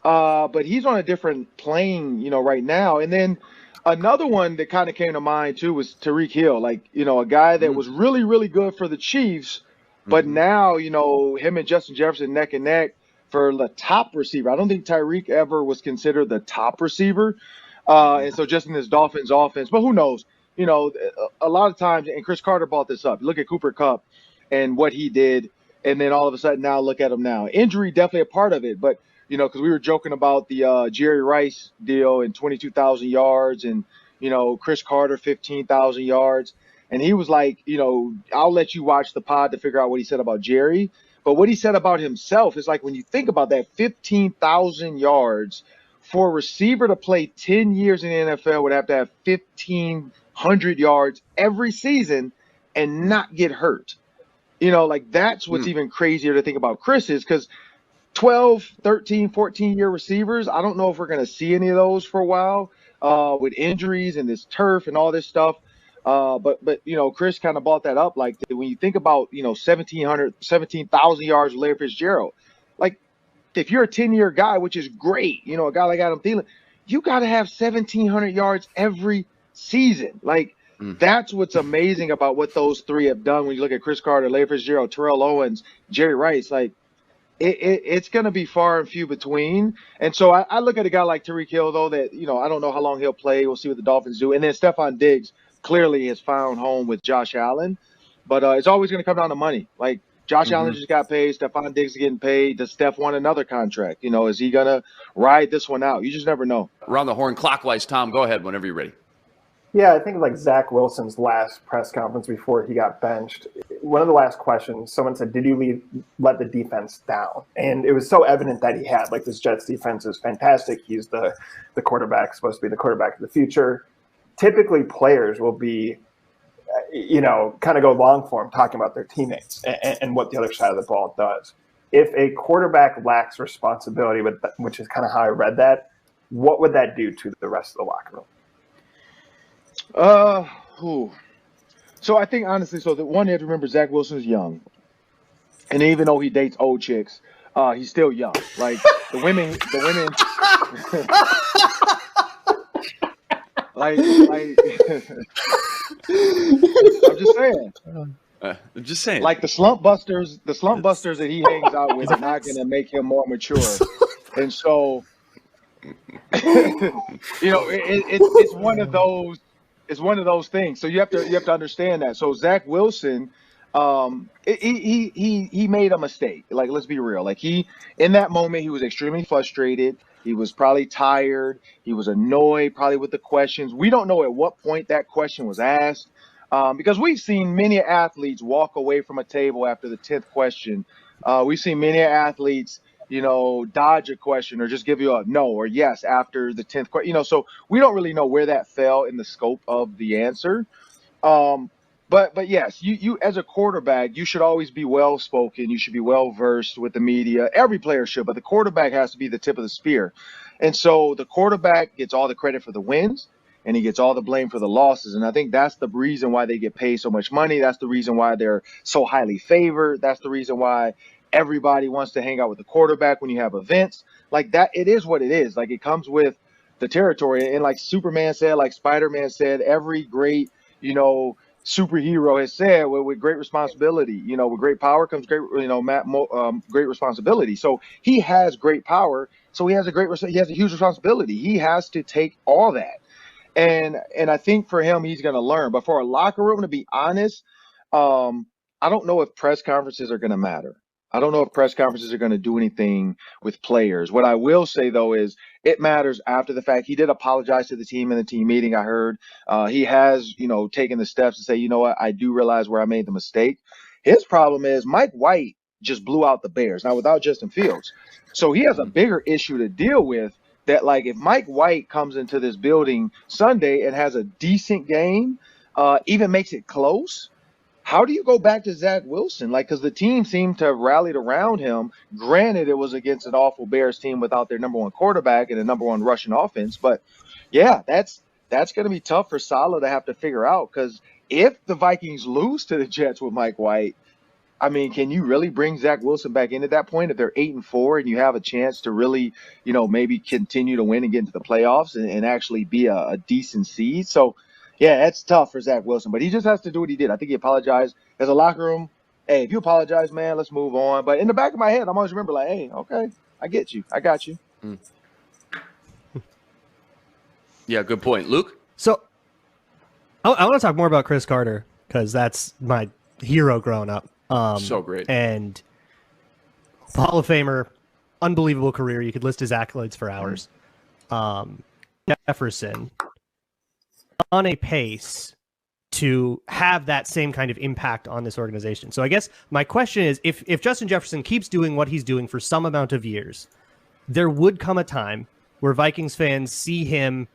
but he's on a different plane, right now. And then another one that kind of came to mind, too, was Tyreek Hill, like, a guy that was really, really good for the Chiefs, but now, him and Justin Jefferson neck and neck for the top receiver. I don't think Tyreek ever was considered the top receiver. And so just in this Dolphins offense, but who knows, a lot of times, and Cris Carter brought this up, you look at Cooper Kupp and what he did, and then all of a sudden now look at him now. Injury definitely a part of it, but, because we were joking about the Jerry Rice deal and 22,000 yards and, Cris Carter 15,000 yards. And he was like, I'll let you watch the pod to figure out what he said about Jerry. But what he said about himself is like when you think about that 15,000 yards, for a receiver to play 10 years in the NFL would have to have 1,500 yards every season and not get hurt. Like that's what's even crazier to think about Cris is because 12, 13, 14-year receivers, I don't know if we're going to see any of those for a while with injuries and this turf and all this stuff. But Cris kind of brought that up. Like when you think about, 17,000 yards with Larry Fitzgerald, like if you're a 10-year guy, which is great, a guy like Adam Thielen, you got to have 1,700 yards every season. Like that's what's amazing about what those three have done. When you look at Cris Carter, Larry Fitzgerald, Terrell Owens, Jerry Rice, like it's going to be far and few between. And so I look at a guy like Tyreek Hill, though, that, I don't know how long he'll play. We'll see what the Dolphins do. And then Stephon Diggs clearly has found home with Josh Allen. But it's always going to come down to money. Like, Josh Allen just got paid. Stephon Diggs is getting paid. Does Steph want another contract? Is he going to ride this one out? You just never know. Around the horn clockwise, Tom, go ahead whenever you're ready. Yeah, I think like Zach Wilson's last press conference before he got benched, one of the last questions, someone said, did you let the defense down? And it was so evident that he had. Like, this Jets defense is fantastic. He's the quarterback, supposed to be the quarterback of the future. Typically, players will be kind of go long form talking about their teammates and what the other side of the ball does. If a quarterback lacks responsibility, which is kind of how I read that, what would that do to the rest of the locker room? So I think honestly, the one you have to remember, Zach Wilson is young, and even though he dates old chicks, he's still young. Like the women. like I'm just saying. Like the slump busters that he hangs out with are not going to make him more mature, and so it's one of those. It's one of those things. So you have to understand that. So Zach Wilson, he made a mistake. Like, let's be real. Like in that moment, he was extremely frustrated. He was probably tired. He was annoyed probably with the questions. We don't know at what point that question was asked because we've seen many athletes walk away from a table after the 10th question. We've seen many athletes, dodge a question or just give you a no or yes after the 10th question. So we don't really know where that fell in the scope of the answer. But yes, you as a quarterback, you should always be well-spoken. You should be well-versed with the media. Every player should, but the quarterback has to be the tip of the spear. And so the quarterback gets all the credit for the wins, and he gets all the blame for the losses. And I think that's the reason why they get paid so much money. That's the reason why they're so highly favored. That's the reason why everybody wants to hang out with the quarterback when you have events like that. It is what it is. Like, it comes with the territory. And like Superman said, like Spider-Man said, every great, superhero has said, with great responsibility, with great power comes great, great responsibility. So he has great power. So he has a huge responsibility. He has to take all that. And I think for him, he's going to learn. But for a locker room, to be honest, I don't know if press conferences are going to matter. I don't know if press conferences are going to do anything with players. What I will say, though, is it matters after the fact. He did apologize to the team in the team meeting, I heard. He has, taken the steps to say, you know what, I do realize where I made the mistake. His problem is Mike White just blew out the Bears, now without Justin Fields. So he has a bigger issue to deal with, that, like, if Mike White comes into this building Sunday and has a decent game, even makes it close, how do you go back to Zach Wilson? Like, because the team seemed to have rallied around him. Granted, it was against an awful Bears team without their number one quarterback and a number one rushing offense. But, yeah, that's going to be tough for Saleh to have to figure out, because if the Vikings lose to the Jets with Mike White, I mean, can you really bring Zach Wilson back in at that point if they're 8-4 and you have a chance to really, maybe continue to win and get into the playoffs and actually be a decent seed? So, yeah, that's tough for Zach Wilson, but he just has to do what he did. I think he apologized. As a locker room, hey, if you apologize, man, let's move on. But in the back of my head, I'm always remember, like, hey, okay, I get you. I got you. Yeah, good point. Luke? So I want to talk more about Cris Carter, because that's my hero growing up. So great. And Hall of Famer, unbelievable career. You could list his accolades for hours. Jefferson on a pace to have that same kind of impact on this organization. So I guess my question is, if Justin Jefferson keeps doing what he's doing for some amount of years, there would come a time where Vikings fans see him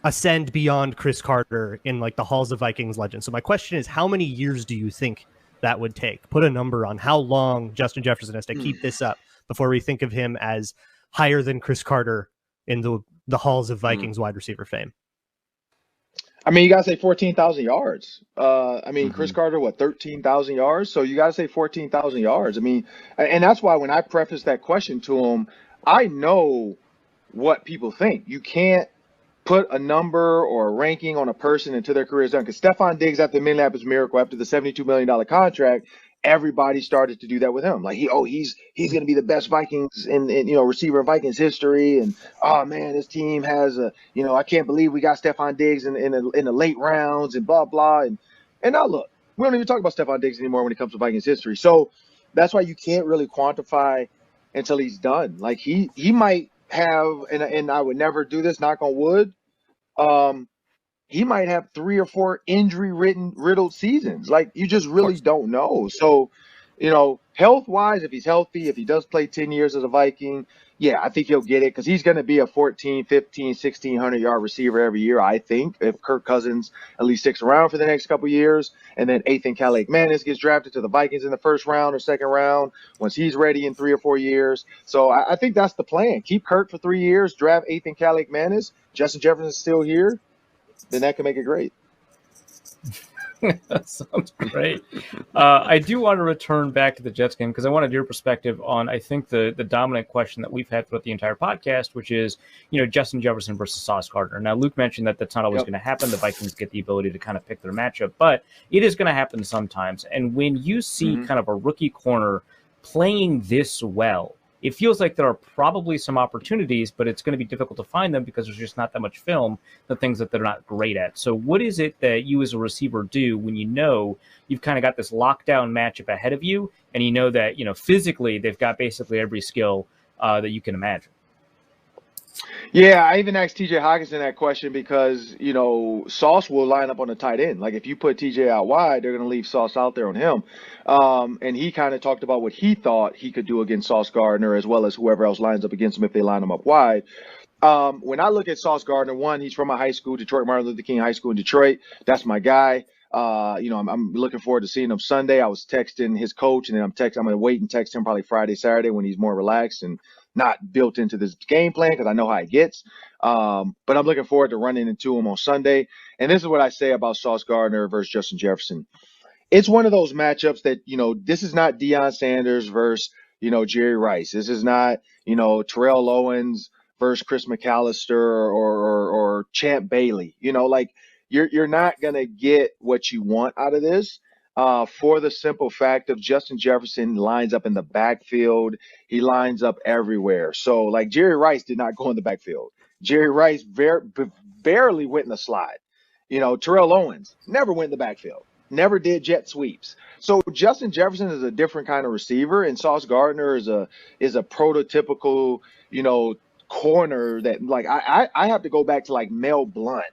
ascend beyond Cris Carter in like the halls of Vikings legend. So my question is, how many years do you think that would take? Put a number on how long Justin Jefferson has to keep this up before we think of him as higher than Cris Carter in the halls of Vikings wide receiver fame. I mean, you got to say 14,000 yards. Cris Carter, 13,000 yards? So you got to say 14,000 yards. I mean, and that's why when I prefaced that question to him, I know what people think. You can't put a number or a ranking on a person until their career is done. Because Stephon Diggs, after the Minneapolis Miracle, after the $72 million contract, everybody started to do that with him. Like, he's going to be the best Vikings in receiver in Vikings history. And, oh, man, this team has I can't believe we got Stephon Diggs in the late rounds and blah, blah. And now, look, we don't even talk about Stephon Diggs anymore when it comes to Vikings history. So that's why you can't really quantify until he's done. Like, he might have, and I would never do this, knock on wood, he might have 3 or 4 injury-riddled seasons. Like, you just really don't know. So, health-wise, if he's healthy, if he does play 10 years as a Viking, yeah, I think he'll get it, because he's going to be a 14, 15, 1,600-yard receiver every year, I think, if Kirk Cousins at least sticks around for the next couple of years. And then Ethan Calais-Manis gets drafted to the Vikings in the first round or second round once he's ready in 3 or 4 years. So I think that's the plan. Keep Kirk for 3 years, draft Ethan Calais-Manis. Justin Jefferson's still here. Then that can make it great. That sounds great. I do want to return back to the Jets game, because I wanted your perspective on, I think, the dominant question that we've had throughout the entire podcast, which is, Justin Jefferson versus Sauce Gardner. Now, Luke mentioned that that's not always going to happen. The Vikings get the ability to kind of pick their matchup, but it is going to happen sometimes. And when you see kind of a rookie corner playing this well, it feels like there are probably some opportunities, but it's going to be difficult to find them because there's just not that much film, the things that they're not great at. So what is it that you as a receiver do when you've kind of got this lockdown matchup ahead of you, and you know that, physically they've got basically every skill that you can imagine? Yeah, I even asked TJ Hockenson that question because, Sauce will line up on the tight end. Like, if you put TJ out wide, they're going to leave Sauce out there on him. And he kind of talked about what he thought he could do against Sauce Gardner, as well as whoever else lines up against him if they line him up wide. When I look at Sauce Gardner, one, he's from my high school, Detroit Martin Luther King High School in Detroit. That's my guy. I'm looking forward to seeing him Sunday. I was texting his coach, and then I'm going to wait and text him probably Friday, Saturday when he's more relaxed and not built into this game plan, because I know how he gets. But I'm looking forward to running into him on Sunday. And this is what I say about Sauce Gardner versus Justin Jefferson. it's one of those matchups that, this is not Deion Sanders versus, Jerry Rice. This is not, Terrell Owens versus Chris McAllister or Champ Bailey. Like you're not going to get what you want out of this. For the simple fact of Justin Jefferson lines up in the backfield. He lines up everywhere. So like Jerry Rice did not go in the backfield. Jerry Rice barely went in the slot. Terrell Owens never went in the backfield. Never did jet sweeps. So Justin Jefferson is a different kind of receiver, and Sauce Gardner is a prototypical, corner that like I have to go back to like Mel Blount.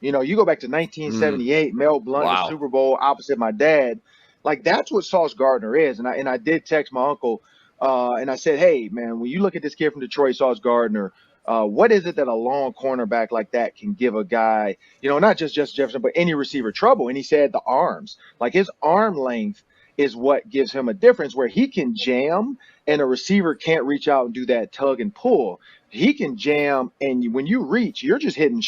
You go back to 1978, Mel Blount, the Super Bowl opposite my dad. Like that's what Sauce Gardner is. And I did text my uncle and I said, hey man, when you look at this kid from Detroit, Sauce Gardner, what is it that a long cornerback like that can give a guy, not just Justin Jefferson, but any receiver trouble? And he said the arms, like his arm length is what gives him a difference where he can jam and a receiver can't reach out and do that tug and pull. He can jam, and when you reach, you're just hitting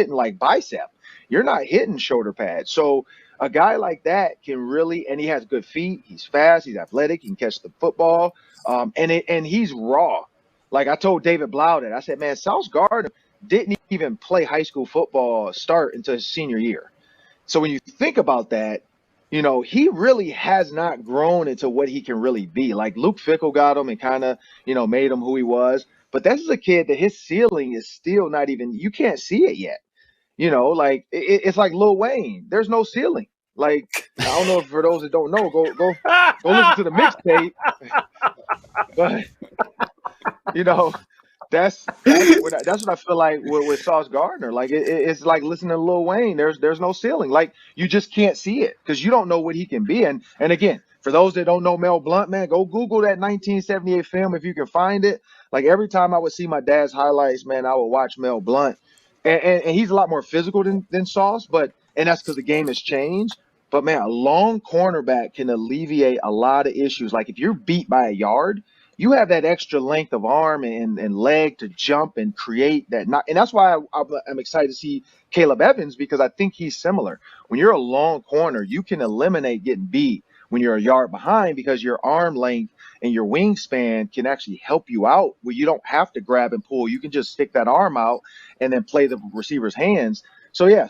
like bicep. You're not hitting shoulder pads. So a guy like that can really, and he has good feet. He's fast. He's athletic. He can catch the football, and he's raw. Like I told David Blough that I said, man, Sauce Gardner didn't even play high school football start until his senior year. So when you think about that, he really has not grown into what he can really be. Like Luke Fickell got him and kind of, made him who he was. But this is a kid that his ceiling is still not even, you can't see it yet. Like it's like Lil Wayne. There's no ceiling. Like, I don't know if for those that don't know, go listen to the mixtape. But, that's what I feel like with Sauce Gardner. Like it's like listening to Lil Wayne. There's no ceiling. Like you just can't see it because you don't know what he can be. And again, for those that don't know Mel Blount, man, go Google that 1978 film if you can find it. Like every time I would see my dad's highlights, man, I would watch Mel Blount. And he's a lot more physical than Sauce, and that's because the game has changed. But man, a long cornerback can alleviate a lot of issues. Like if you're beat by a yard, you have that extra length of arm and leg to jump and create that. And that's why I'm excited to see Caleb Evans, because I think he's similar. When you're a long corner, you can eliminate getting beat when you're a yard behind because your arm length and your wingspan can actually help you out where you don't have to grab and pull. You can just stick that arm out and then play the receiver's hands. So, yeah,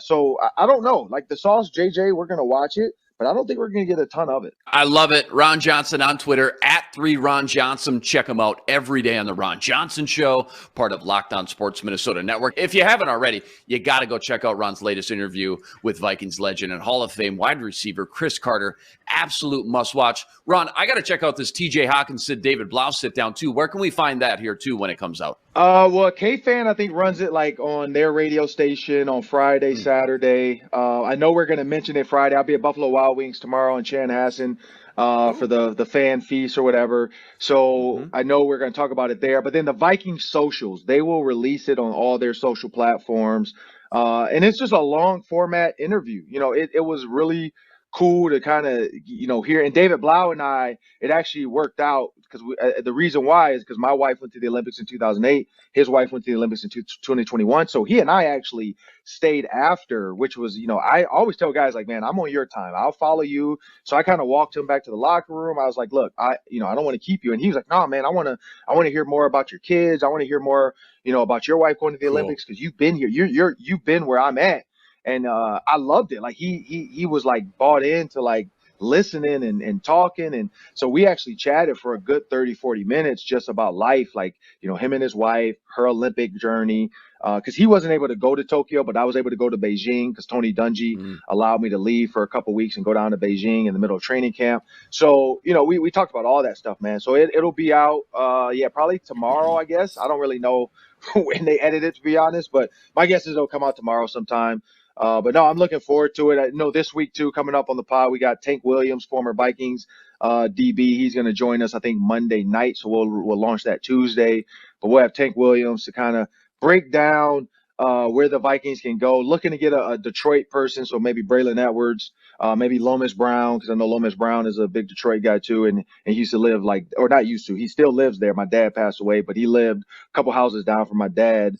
I don't know. Like the Sauce JJ, we're going to watch it, but I don't think we're going to get a ton of it. I love it. Ron Johnson on Twitter, @3Ron Johnson. Check him out every day on the Ron Johnson Show, part of Locked On Sports Minnesota Network. If you haven't already, you got to go check out Ron's latest interview with Vikings legend and Hall of Fame wide receiver Cris Carter. Absolute must-watch. Ron, I got to check out this TJ Hockenson, David Blough sit-down, too. Where can we find that here, too, when it comes out? Well, K-Fan, I think, runs it like on their radio station on Friday, Saturday. I know we're going to mention it Friday. I'll be at Buffalo Wild Wings tomorrow in Chanhassen for the fan feast or whatever. So I know we're going to talk about it there. But then the Vikings socials, they will release it on all their social platforms. And it's just a long format interview. It was really cool to kind of, hear. And David Blough and I, it actually worked out because the reason why is because my wife went to the Olympics in 2008. His wife went to the Olympics in 2021. So he and I actually stayed after, which was, I always tell guys like, man, I'm on your time. I'll follow you. So I kind of walked him back to the locker room. I was like, look, I don't want to keep you. And he was like, no, man, I want to hear more about your kids. I want to hear more, about your wife going to the Olympics because you've been here. You've been where I'm at. And I loved it. Like he was like bought into like listening and talking. And so we actually chatted for a good 30, 40 minutes just about life, like, him and his wife, her Olympic journey, because he wasn't able to go to Tokyo, but I was able to go to Beijing because Tony Dungy allowed me to leave for a couple of weeks and go down to Beijing in the middle of training camp. So, we talked about all that stuff, man. So it'll be out, probably tomorrow, I guess. I don't really know when they edit it, to be honest, but my guess is it'll come out tomorrow sometime. But no, I'm looking forward to it. I know this week, too, coming up on the pod, we got Tank Williams, former Vikings DB. He's going to join us, I think, Monday night. So we'll launch that Tuesday. But we'll have Tank Williams to kind of break down where the Vikings can go. Looking to get a Detroit person, so maybe Braylon Edwards, maybe Lomas Brown, because I know Lomas Brown is a big Detroit guy, too. And he used to live not used to. He still lives there. My dad passed away, but he lived a couple houses down from my dad.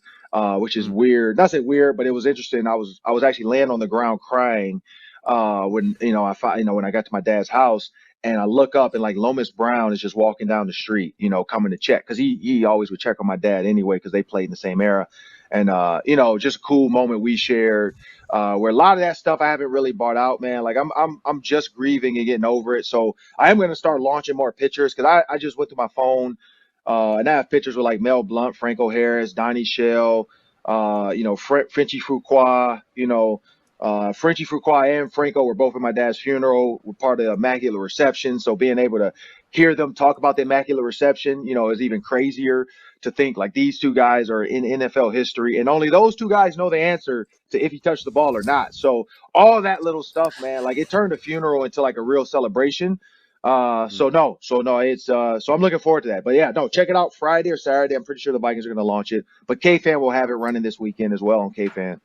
Which is weird. Not say weird, but it was interesting. I was actually laying on the ground crying when when I got to my dad's house, and I look up and like Lomas Brown is just walking down the street, coming to check, because he always would check on my dad anyway because they played in the same era. And just a cool moment we shared, where a lot of that stuff I haven't really bought out, man. Like I'm just grieving and getting over it. So I am going to start launching more pictures, because I just went to my phone, and I have pictures with like Mel Blount, Franco Harris, Donnie Shell, Frenchie Fuqua, Frenchie Fuqua and Franco were both at my dad's funeral, were part of the Immaculate Reception. So being able to hear them talk about the Immaculate Reception, is even crazier to think like these two guys are in NFL history, and only those two guys know the answer to if he touched the ball or not. So all that little stuff, man, like it turned a funeral into like a real celebration. So I'm looking forward to that. But yeah, no, check it out Friday or Saturday. I'm pretty sure the Vikings are going to launch it, but K-Fan will have it running this weekend as well on K-Fan.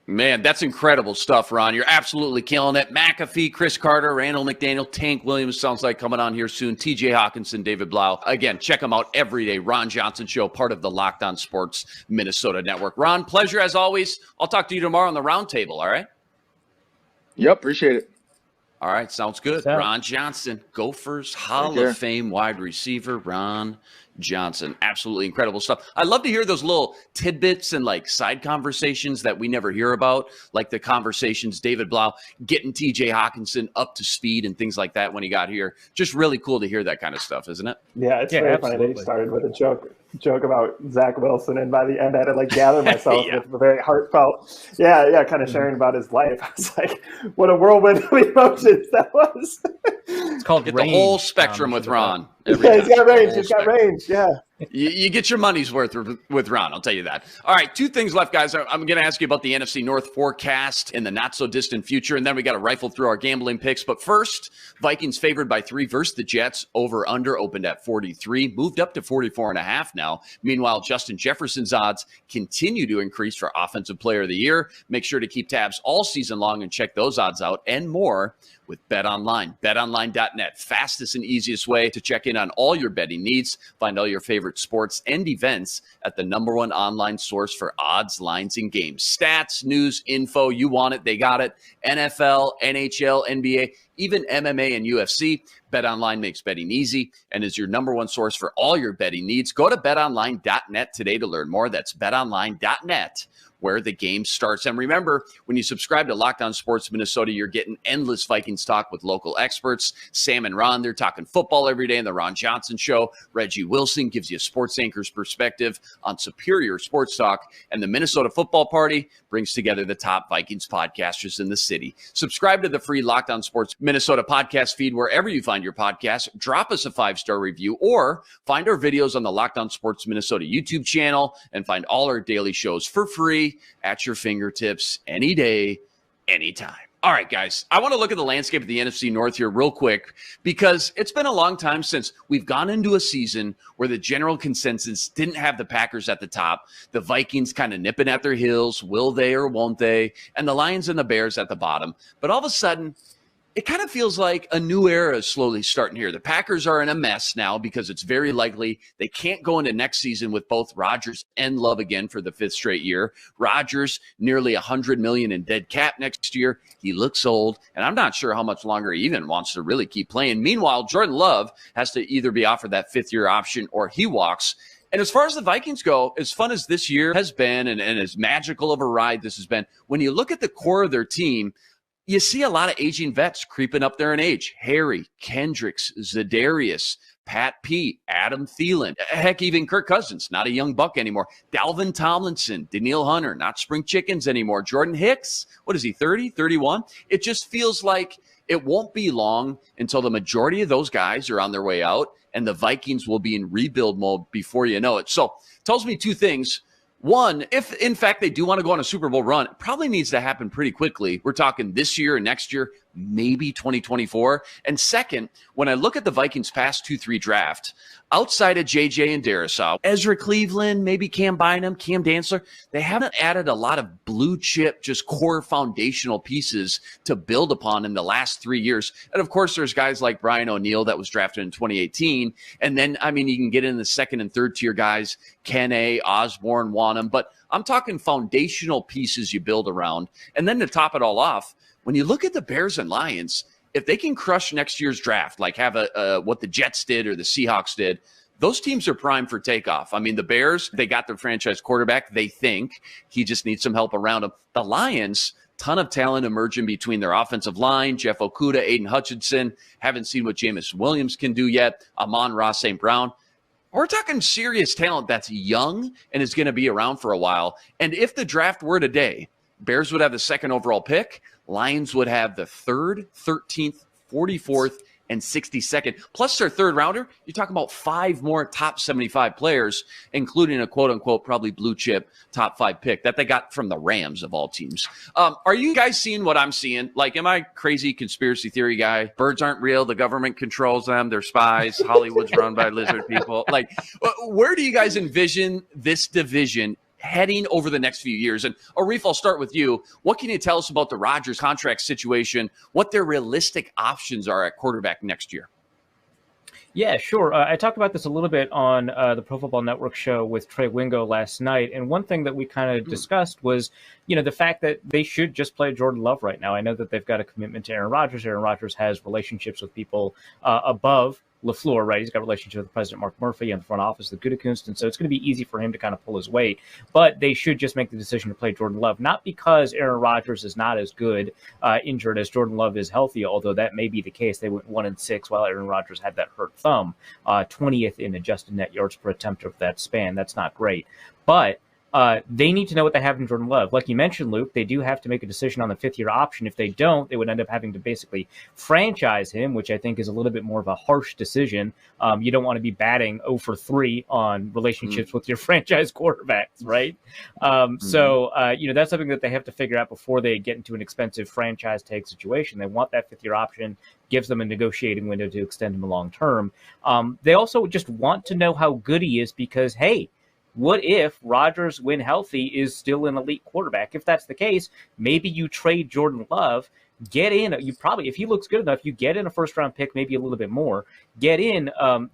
Man, that's incredible stuff, Ron. You're absolutely killing it. McAfee, Cris Carter, Randall McDaniel, Tank Williams sounds like coming on here soon. TJ Hockenson, David Blough. Again, check them out every day. Ron Johnson Show, part of the Locked On Sports Minnesota Network. Ron, pleasure as always. I'll talk to you tomorrow on the roundtable, all right? Yep, appreciate it. All right, sounds good. Ron Johnson, Gophers Hall of Fame wide receiver, Ron Johnson. Absolutely incredible stuff. I love to hear those little tidbits and like side conversations that we never hear about, like the conversations David Blough getting TJ Hockenson up to speed and things like that when he got here. Just really cool to hear that kind of stuff, isn't it? Yeah, it's very funny that he started with a joke about Zach Wilson, and by the end I had to like gather myself with a very heartfelt kind of sharing about his life. I was like, what a whirlwind of emotions that was. It's called Get the whole spectrum with Ron. He's got range. He's got range. Yeah. You get your money's worth with Ron, I'll tell you that. All right, two things left, guys. I'm going to ask you about the NFC North forecast in the not-so-distant future, and then we got to rifle through our gambling picks. But first, Vikings favored by 3 versus the Jets. Over-under opened at 43, moved up to 44.5 now. Meanwhile, Justin Jefferson's odds continue to increase for Offensive Player of the Year. Make sure to keep tabs all season long and check those odds out and more with BetOnline. BetOnline.net, fastest and easiest way to check in on all your betting needs. Find all your favorite sports and events at the #1 online source for odds, lines, and games. Stats, news, info, you want it, they got it. NFL, NHL, NBA, even MMA and UFC. BetOnline makes betting easy and is your #1 source for all your betting needs. Go to BetOnline.net today to learn more. That's BetOnline.net, where the game starts. And remember, when you subscribe to Locked On Sports Minnesota, you're getting endless Vikings talk with local experts. Sam and Ron, they're talking football every day in the Ron Johnson Show. Reggie Wilson gives you a sports anchor's perspective on superior sports talk. And the Minnesota Football Party brings together the top Vikings podcasters in the city. Subscribe to the free Locked On Sports Minnesota podcast feed wherever you find your podcasts. Drop us a 5-star review or find our videos on the Locked On Sports Minnesota YouTube channel and find all our daily shows for free at your fingertips any day, anytime. All right, guys, I want to look at the landscape of the NFC North here real quick because it's been a long time since we've gone into a season where the general consensus didn't have the Packers at the top, the Vikings kind of nipping at their heels, will they or won't they, and the Lions and the Bears at the bottom. But all of a sudden, it kind of feels like a new era is slowly starting here. The Packers are in a mess now because it's very likely they can't go into next season with both Rodgers and Love again for the 5th straight year. Rodgers, nearly $100 million in dead cap next year. He looks old, and I'm not sure how much longer he even wants to really keep playing. Meanwhile, Jordan Love has to either be offered that 5th-year option or he walks. And as far as the Vikings go, as fun as this year has been and as magical of a ride this has been, when you look at the core of their team, you see a lot of aging vets creeping up there in age. Harry, Kendricks, Za'Darius, Pat Pete, Adam Thielen, heck, even Kirk Cousins, not a young buck anymore. Dalvin Tomlinson, Daniil Hunter, not spring chickens anymore. Jordan Hicks, what is he, 30, 31? It just feels like it won't be long until the majority of those guys are on their way out and the Vikings will be in rebuild mode before you know it. So it tells me two things. One, if in fact they do want to go on a Super Bowl run, it probably needs to happen pretty quickly. We're talking this year and next year, maybe 2024. And second, when I look at the Vikings past 2-3 draft, outside of JJ and Darrisaw, Ezra Cleveland, maybe Cam Bynum, Cam Dantzler, they haven't added a lot of blue chip, just core foundational pieces to build upon in the last 3 years. And of course, there's guys like Brian O'Neill that was drafted in 2018. And then, I mean, you can get in the second and third tier guys, Kene, Osborne, Wanham, but I'm talking foundational pieces you build around. And then to top it all off, when you look at the Bears and Lions, if they can crush next year's draft, like have what the Jets did or the Seahawks did, those teams are primed for takeoff. I mean, the Bears, they got their franchise quarterback. They think he just needs some help around him. The Lions, ton of talent emerging between their offensive line, Jeff Okudah, Aiden Hutchinson. Haven't seen what Jameson Williams can do yet. Amon-Ra St. Brown. We're talking serious talent that's young and is going to be around for a while. And if the draft were today, Bears would have the 2nd overall pick. Lions would have the 3rd, 13th, 44th, and 62nd. Plus their 3rd rounder, you're talking about 5 more top 75 players, including a quote-unquote probably blue-chip top 5 pick that they got from the Rams of all teams. Are you guys seeing what I'm seeing? Like, am I crazy conspiracy theory guy? Birds aren't real. The government controls them. They're spies. Hollywood's run by lizard people. Like, where do you guys envision this division heading over the next few years? And Arif, I'll start with you. What can you tell us about the Rodgers contract situation, what their realistic options are at quarterback next year? Yeah, sure. I talked about this a little bit on the Pro Football Network show with Trey Wingo last night. And one thing that we kind of discussed was, the fact that they should just play Jordan Love right now. I know that they've got a commitment to Aaron Rodgers. Aaron Rodgers has relationships with people above LaFleur, right? He's got a relationship with President Mark Murphy and the front office, the Gutekunst, and so it's going to be easy for him to kind of pull his weight. But they should just make the decision to play Jordan Love, not because Aaron Rodgers is not as good injured as Jordan Love is healthy, although that may be the case. They went 1-6 while Aaron Rodgers had that hurt thumb, 20th in adjusted net yards per attempt of that span. That's not great. But they need to know what they have in Jordan Love. Like you mentioned, Luke, they do have to make a decision on the 5th-year option. If they don't, they would end up having to basically franchise him, which I think is a little bit more of a harsh decision. You don't want to be batting 0 for 3 on relationships with your franchise quarterbacks, right? So that's something that they have to figure out before they get into an expensive franchise tag situation. They want that 5th-year option, gives them a negotiating window to extend him long term. They also just want to know how good he is because, hey, what if Rodgers, when healthy, is still an elite quarterback? If that's the case, maybe you trade Jordan Love, get in. You probably, if he looks good enough, you get in a 1st-round pick, maybe a little bit more. Get in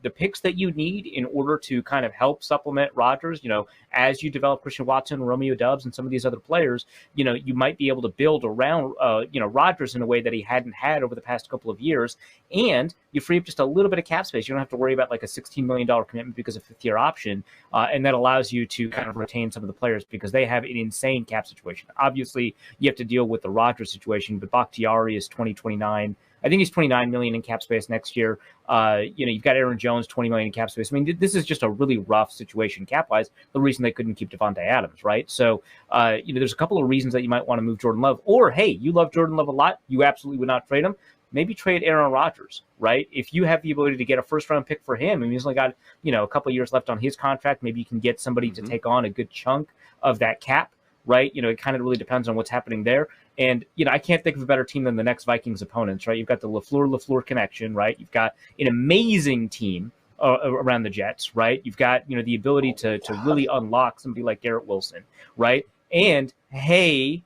the picks that you need in order to kind of help supplement Rodgers. As you develop Christian Watson, Romeo Doubs, and some of these other players, you might be able to build around, Rodgers in a way that he hadn't had over the past couple of years. And you free up just a little bit of cap space. You don't have to worry about like a $16 million commitment because of 5th-year option. And that allows you to kind of retain some of the players because they have an insane cap situation. Obviously, you have to deal with the Rodgers situation, but Bakhtiari is 2029. I think he's $29 million in cap space next year. You've got Aaron Jones, $20 million in cap space. I mean, this is just a really rough situation cap-wise. The reason they couldn't keep Devontae Adams, right? So, there's a couple of reasons that you might want to move Jordan Love. Or, hey, you love Jordan Love a lot. You absolutely would not trade him. Maybe trade Aaron Rodgers, right? If you have the ability to get a 1st-round pick for him, and he's only got, a couple of years left on his contract, maybe you can get somebody to take on a good chunk of that cap, right? It kind of really depends on what's happening there. And, I can't think of a better team than the next Vikings opponents, right? You've got the LaFleur connection, right? You've got an amazing team around the Jets, right? You've got, the ability to really unlock somebody like Garrett Wilson, right? And, hey,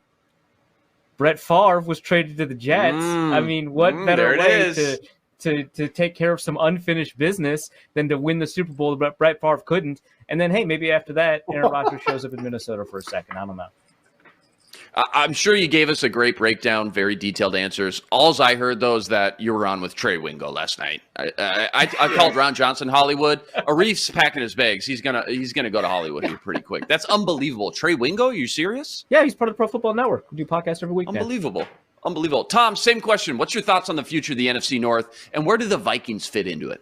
Brett Favre was traded to the Jets. I mean, what better way to take care of some unfinished business than to win the Super Bowl that Brett Favre couldn't? And then, hey, maybe after that, Aaron Rodgers shows up in Minnesota for a second. I don't know. I'm sure you gave us a great breakdown, very detailed answers. All I heard, though, is that you were on with Trey Wingo last night. I called Ron Johnson Hollywood. Arif's packing his bags. He's gonna go to Hollywood here pretty quick. That's unbelievable. Trey Wingo, are you serious? Yeah, he's part of the Pro Football Network. We do podcasts every week. Unbelievable. Unbelievable. Tom, same question. What's your thoughts on the future of the NFC North, and where do the Vikings fit into it?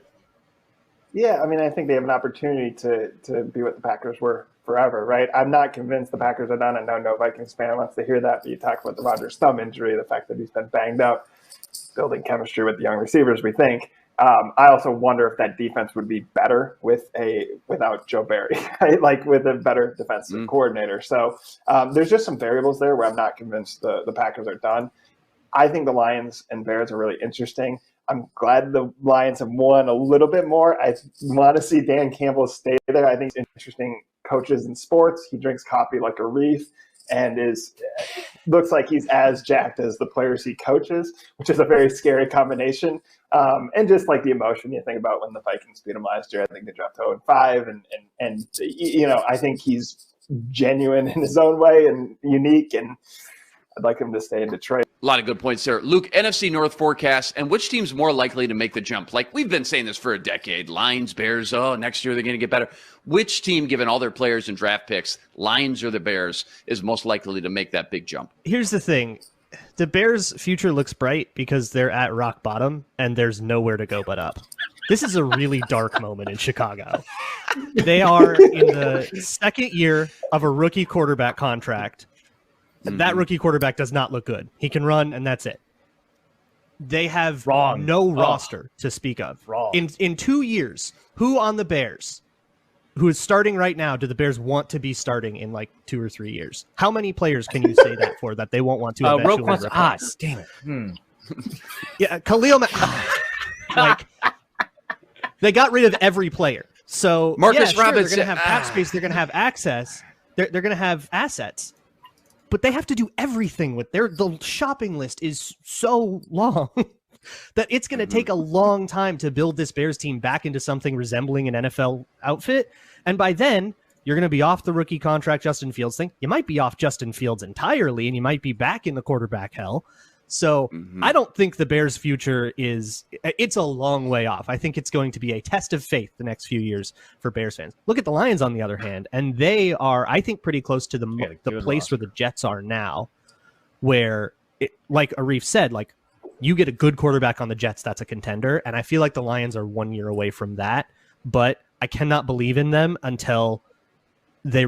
Yeah, I mean, I think they have an opportunity to be what the Packers were forever, right? I'm not convinced the Packers are done. I know no Vikings fan wants to hear that, but you talk about the Rodgers thumb injury, the fact that he's been banged up, building chemistry with the young receivers, we think. I also wonder if that defense would be better without Joe Barry, right? Like with a better defensive coordinator. So there's just some variables there where I'm not convinced the Packers are done. I think the Lions and Bears are really interesting. I'm glad the Lions have won a little bit more. I want to see Dan Campbell stay there. I think he's interesting coaches in sports. He drinks coffee like a reef and looks like he's as jacked as the players he coaches, which is a very scary combination. And just like the emotion you think about when the Vikings beat him last year, I think they dropped 0-5, and I think he's genuine in his own way and unique. And I'd like him to stay in Detroit. A lot of good points there. Luke, NFC North forecast, and which team's more likely to make the jump? Like, we've been saying this for a decade. Lions, Bears, next year they're going to get better. Which team, given all their players and draft picks, Lions or the Bears, is most likely to make that big jump? Here's the thing. The Bears' future looks bright because they're at rock bottom, and there's nowhere to go but up. This is a really dark moment in Chicago. They are in the second year of a rookie quarterback contract. That rookie quarterback does not look good. He can run, and that's it. They have no roster to speak of. In 2 years, who on the Bears, who is starting right now, do the Bears want to be starting in like 2 or 3 years? How many players can you say that for that they won't want to eventually replace? Damn it. Yeah, Khalil like, they got rid of every player. So Marcus Robinson, they're going to have cap space. They're going to have access. They're going to have assets. But they have to do everything with the shopping list is so long that it's going to take a long time to build this Bears team back into something resembling an NFL outfit. And by then, you're going to be off the rookie contract Justin Fields thing. You might be off Justin Fields entirely, and you might be back in the quarterback hell. So I don't think the Bears' future it's a long way off. I think it's going to be a test of faith the next few years for Bears fans. Look at the Lions on the other hand, and they are, I think, pretty close to the place where the Jets are now, where, like Arif said, like, you get a good quarterback on the Jets, that's a contender, and I feel like the Lions are 1 year away from that, but I cannot believe in them until they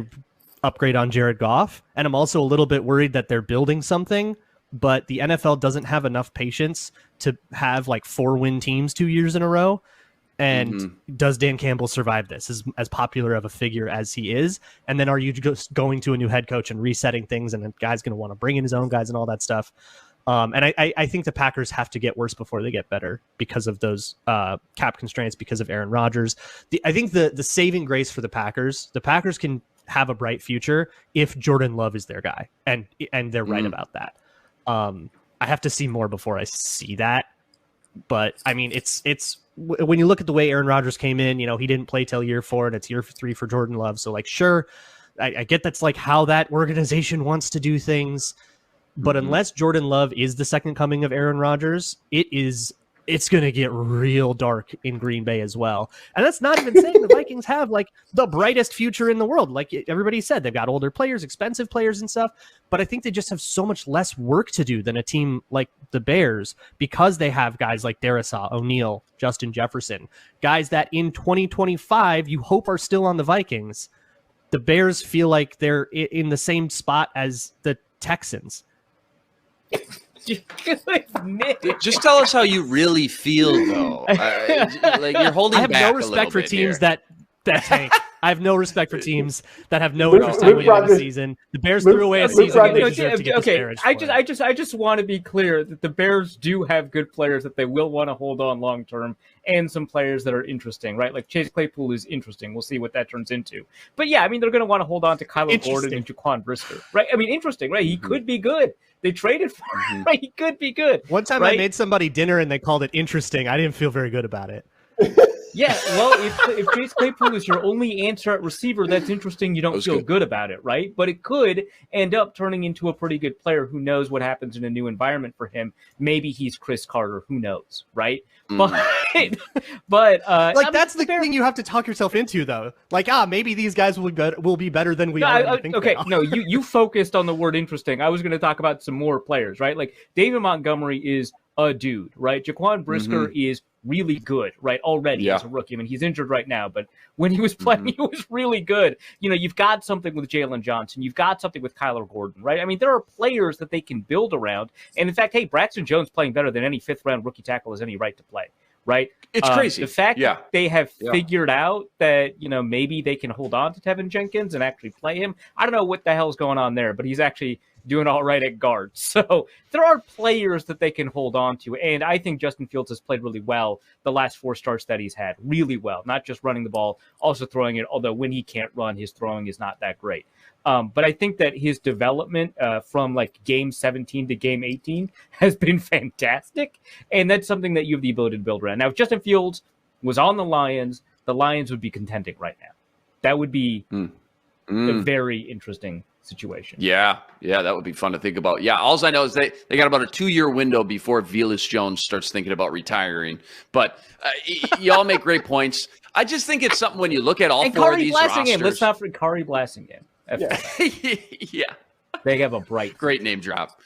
upgrade on Jared Goff, and I'm also a little bit worried that they're building something, but the NFL doesn't have enough patience to have like 4-win teams 2 years in a row. And does Dan Campbell survive this as popular of a figure as he is? And then are you just going to a new head coach and resetting things, and the guy's going to want to bring in his own guys and all that stuff? And I think the Packers have to get worse before they get better because of those cap constraints, because of Aaron Rodgers. I think the saving grace for the Packers can have a bright future if Jordan Love is their guy, and they're right about that. I have to see more before I see that. But I mean, it's when you look at the way Aaron Rodgers came in, he didn't play till year 4 and it's year 3 for Jordan Love. So like, sure, I get that's like how that organization wants to do things. But unless Jordan Love is the second coming of Aaron Rodgers, it's going to get real dark in Green Bay as well. And that's not even saying the Vikings have like the brightest future in the world. Like everybody said, they've got older players, expensive players and stuff, but I think they just have so much less work to do than a team like the Bears, because they have guys like Darisaw, O'Neal, Justin Jefferson, guys that in 2025 you hope are still on the Vikings. The Bears feel like they're in the same spot as the Texans. Just tell us how you really feel, though. Like, you're holding back. I have no respect for teams that tank. I have no respect for teams that have no interest in winning the season. The Bears threw away a season and they deserve to get disparaged. I just want to be clear that the Bears do have good players that they will want to hold on long term, and some players that are interesting, right? Like Chase Claypool is interesting. We'll see what that turns into. But yeah, I mean, they're going to want to hold on to Kyler Gordon and Jaquan Brisker, right? I mean, interesting, right? He could be good. They traded for him, right? He could be good. One time I made somebody dinner and they called it interesting. I didn't feel very good about it. Yeah, well, if Chase Claypool is your only answer at receiver, that's interesting. You don't feel good about it, right? But it could end up turning into a pretty good player. Who knows what happens in a new environment for him? Maybe he's Cris Carter. Who knows, right? But like, that's the thing you have to talk yourself into, though. Like, maybe these guys will be better than we already think. Okay, no, you focused on the word interesting. I was going to talk about some more players, right? Like David Montgomery is a dude, right? Jaquan Brisker is really good, right? Already as a rookie. I mean, he's injured right now, but when he was playing, he was really good. You've got something with Jalen Johnson. You've got something with Kyler Gordon, right? I mean, there are players that they can build around. And in fact, hey, Braxton Jones playing better than any 5th-round rookie tackle has any right to play, right? It's crazy. The fact that they have figured out that, maybe they can hold on to Tevin Jenkins and actually play him. I don't know what the hell's going on there, but he's actually doing all right at guard. So there are players that they can hold on to. And I think Justin Fields has played really well the last 4 starts that he's had. Really well. Not just running the ball, also throwing it. Although when he can't run, his throwing is not that great. But I think that his development from like game 17 to game 18 has been fantastic. And that's something that you have the ability to build around. Now, if Justin Fields was on the Lions would be contending right now. That would be a very interesting situation. Yeah, that would be fun to think about. Yeah, all I know is they got about a 2-year window before Velus Jones starts thinking about retiring. But y'all make great points. I just think it's something when you look at all four of these rosters. Let's not forget Kari Blasingame. Yeah. They have a bright. Great name drop.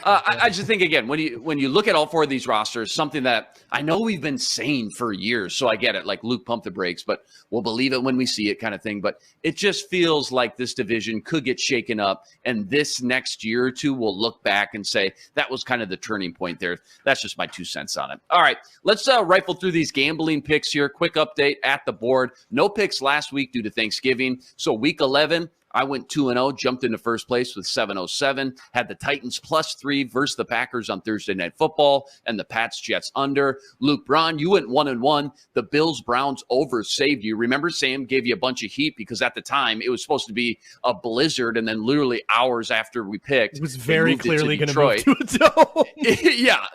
I just think, again, when you look at all four of these rosters, something that I know we've been saying for years, so I get it, like Luke, pump the brakes, but we'll believe it when we see it kind of thing. But it just feels like this division could get shaken up, and this next year or two, we'll look back and say that was kind of the turning point there. That's just my 2 cents on it. All right, let's rifle through these gambling picks here. Quick update at the board. No picks last week due to Thanksgiving. So week 11, I went 2-0, jumped into first place with 707, had the Titans +3 versus the Packers on Thursday Night Football, and the Pats Jets under. Luke Braun, you went 1-1. The Bills Browns over saved you. Remember, Sam gave you a bunch of heat because at the time it was supposed to be a blizzard, and then literally hours after we picked, it was very clearly going to move to a dome. Yeah.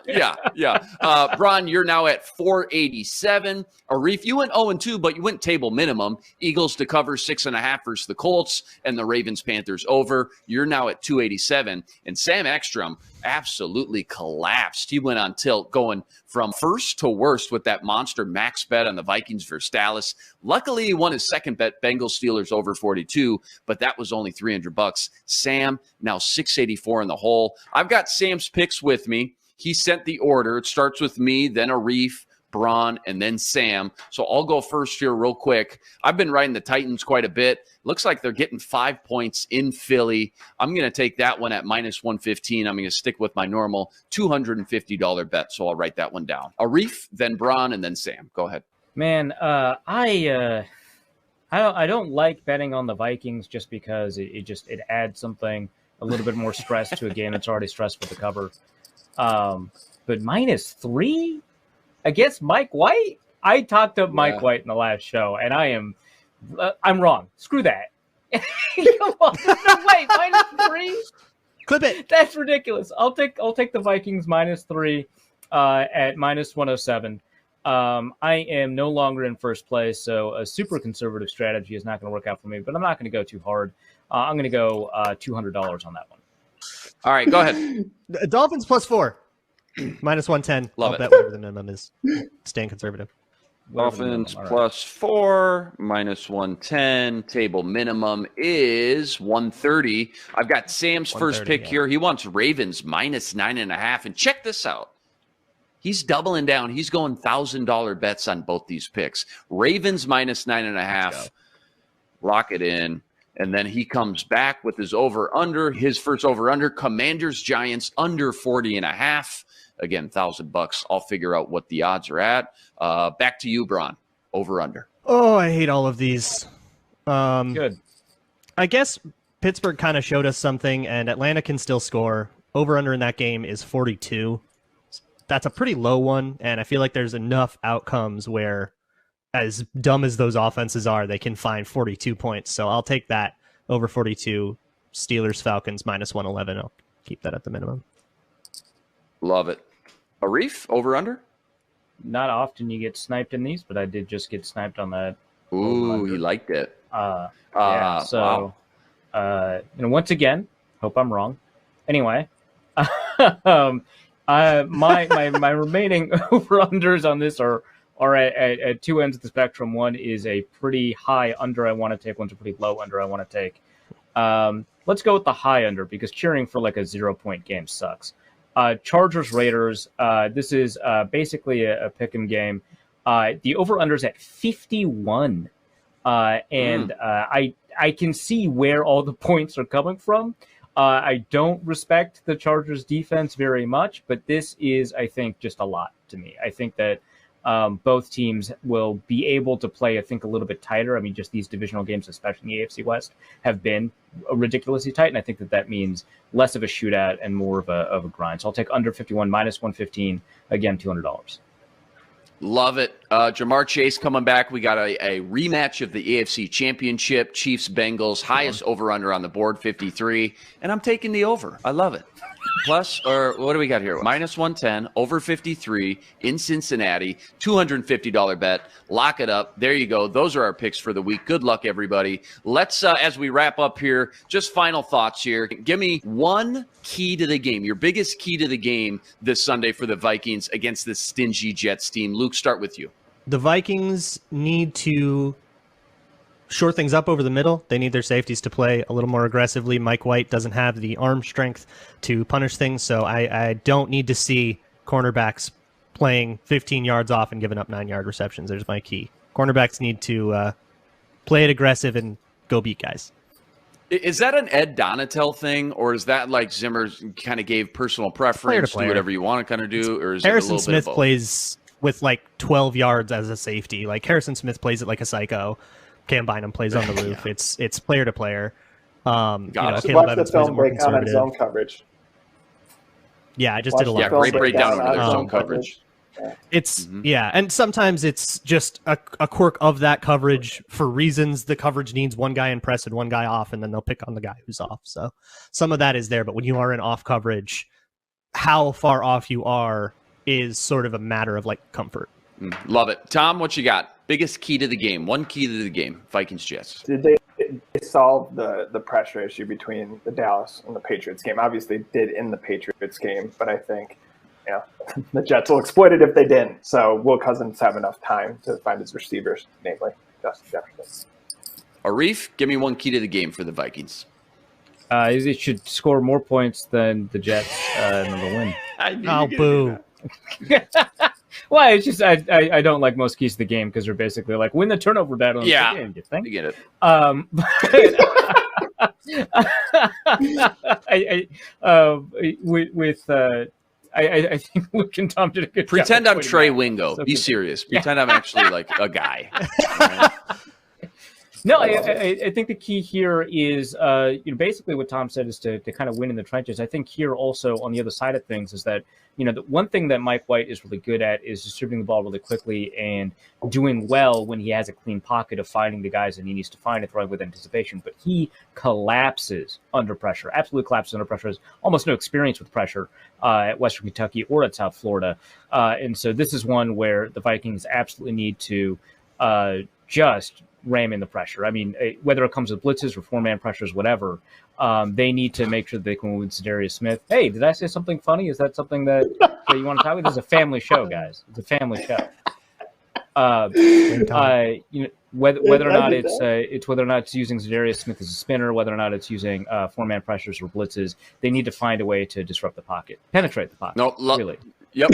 Braun, you're now at 487. Arif, you went 0-2, but you went table minimum. Eagles to cover 6.5 versus the Colts, and the Ravens-Panthers over. You're now at 287. And Sam Ekstrom absolutely collapsed. He went on tilt, going from first to worst with that monster max bet on the Vikings versus Dallas. Luckily, he won his second bet, Bengals Steelers over 42, but that was only $300. Sam, now 684 in the hole. I've got Sam's picks with me. He sent the order. It starts with me, then Arif, Braun, and then Sam. So I'll go first here real quick. I've been riding the Titans quite a bit. Looks like they're getting 5 points in Philly. I'm going to take that one at -115. I'm going to stick with my normal $250 bet, so I'll write that one down. Arif, then Braun, and then Sam. Go ahead. Man, I don't like betting on the Vikings just because it adds something, a little bit more stress to a game that's already stressful to cover. But -3 against Mike White? I talked up Mike White in the last show, and I'm wrong. Screw that. Come on, no way, -3. Clip it. That's ridiculous. I'll take the Vikings -3 at -107. I am no longer in first place, so a super conservative strategy is not going to work out for me. But I'm not going to go too hard. I'm going to go $200 on that one. All right, go ahead. Dolphins +4. -110. Love I'll it. bet whatever the minimum is. Staying conservative. Dolphins +4, -110. Table minimum is 130. I've got Sam's first pick here. He wants Ravens -9.5. And check this out. He's doubling down. He's going $1,000 bets on both these picks. Ravens -9.5. Lock it in. And then he comes back with his over-under, his first over-under, Commanders Giants under 40.5. Again, $1,000. I'll figure out what the odds are at. Back to you, Braun. Over-under. Oh, I hate all of these. Good. I guess Pittsburgh kind of showed us something, and Atlanta can still score. Over-under in that game is 42. That's a pretty low one, and I feel like there's enough outcomes where, as dumb as those offenses are, they can find 42 points. So I'll take that over 42. Steelers, Falcons, -111. I'll keep that at the minimum. Love it. Arif, over under? Not often you get sniped in these, but I did just get sniped on that. Ooh, he liked it. So once again, hope I'm wrong. Anyway, my remaining over-unders on this are at two ends of the spectrum. One is a pretty high under I want to take. One's a pretty low under I want to take. Let's go with the high under because cheering for like a 0-point game sucks. Chargers Raiders. This is basically a pick'em game. The over/under is at 51, and I can see where all the points are coming from. I don't respect the Chargers defense very much, but this is, I think, just a lot to me. I think that both teams will be able to play, I think, a little bit tighter. I mean, just these divisional games, especially in the AFC West, have been ridiculously tight, and I think that means less of a shootout and more of a grind. So I'll take under 51, -115, again, $200. Love it. Jamar Chase coming back. We got a rematch of the AFC Championship, Chiefs-Bengals, highest over-under on the board, 53, and I'm taking the over. I love it. plus, or what do we got here? Minus 110, over 53 in Cincinnati, $250 bet. Lock it up. There you go. Those are our picks for the week. Good luck, everybody. Let's, as we wrap up here, just final thoughts here. Give me one key to the game, your biggest key to the game this Sunday for the Vikings against this stingy Jets team. Luke, start with you. The Vikings need to shore things up over the middle. They need their safeties to play a little more aggressively. Mike White doesn't have the arm strength to punish things, so I don't need to see cornerbacks playing 15 yards off and giving up 9-yard receptions. There's my key. Cornerbacks need to play it aggressive and go beat guys. Is that an Ed Donatel thing, or is that like Zimmer kind of gave personal preference, do whatever you want to kind of do, or is Harrison it a little Smith bit of both? plays with like 12 yards as a safety. Like Harrison Smith plays it like a psycho. Cam Bynum plays on the roof. It's player to player. Watch the film breakdown on zone coverage. Yeah, I just did a lot. Yeah, great breakdown on zone coverage. It's and sometimes it's just a quirk of that coverage for reasons the coverage needs one guy in press and one guy off, and then they'll pick on the guy who's off. So some of that is there, but when you are in off coverage, how far off you are is sort of a matter of like comfort. Love it. Tom, what you got? Biggest key to the game. One key to the game. Vikings Jets. Did they solve the pressure issue between the Dallas and the Patriots game? Obviously did in the Patriots game, but I think the Jets will exploit it if they didn't. So will Cousins have enough time to find his receivers, namely Justin Jefferson? Arif, give me one key to the game for the Vikings. It should score more points than the Jets and they'll win. Oh, boo. Well, it's just I don't like most keys to the game because they're basically like win the turnover battle. Yeah, you think? You get it. I think Luke and Tom did a good job. Pretend I'm Trey Wingo. Be serious. Pretend I'm actually like a guy. Right? No, I think the key here is, basically what Tom said is to kind of win in the trenches. I think here also on the other side of things is that, the one thing that Mike White is really good at is distributing the ball really quickly and doing well when he has a clean pocket of finding the guys that he needs to find and throwing with anticipation. But he collapses under pressure, absolutely collapses under pressure. Has almost no experience with pressure at Western Kentucky or at South Florida. And so this is one where the Vikings absolutely need to just ram in the pressure. I mean, whether it comes with blitzes or four-man pressures, whatever, they need to make sure that they can win with za'darius Smith. Hey, did I say something funny? Is that something that you want to talk about? This is a family show, guys. It's a family show. Whether or not it's using za'darius Smith as a spinner, whether or not it's using four-man pressures or blitzes, they need to find a way to disrupt the pocket, penetrate the pocket. Really. Yep.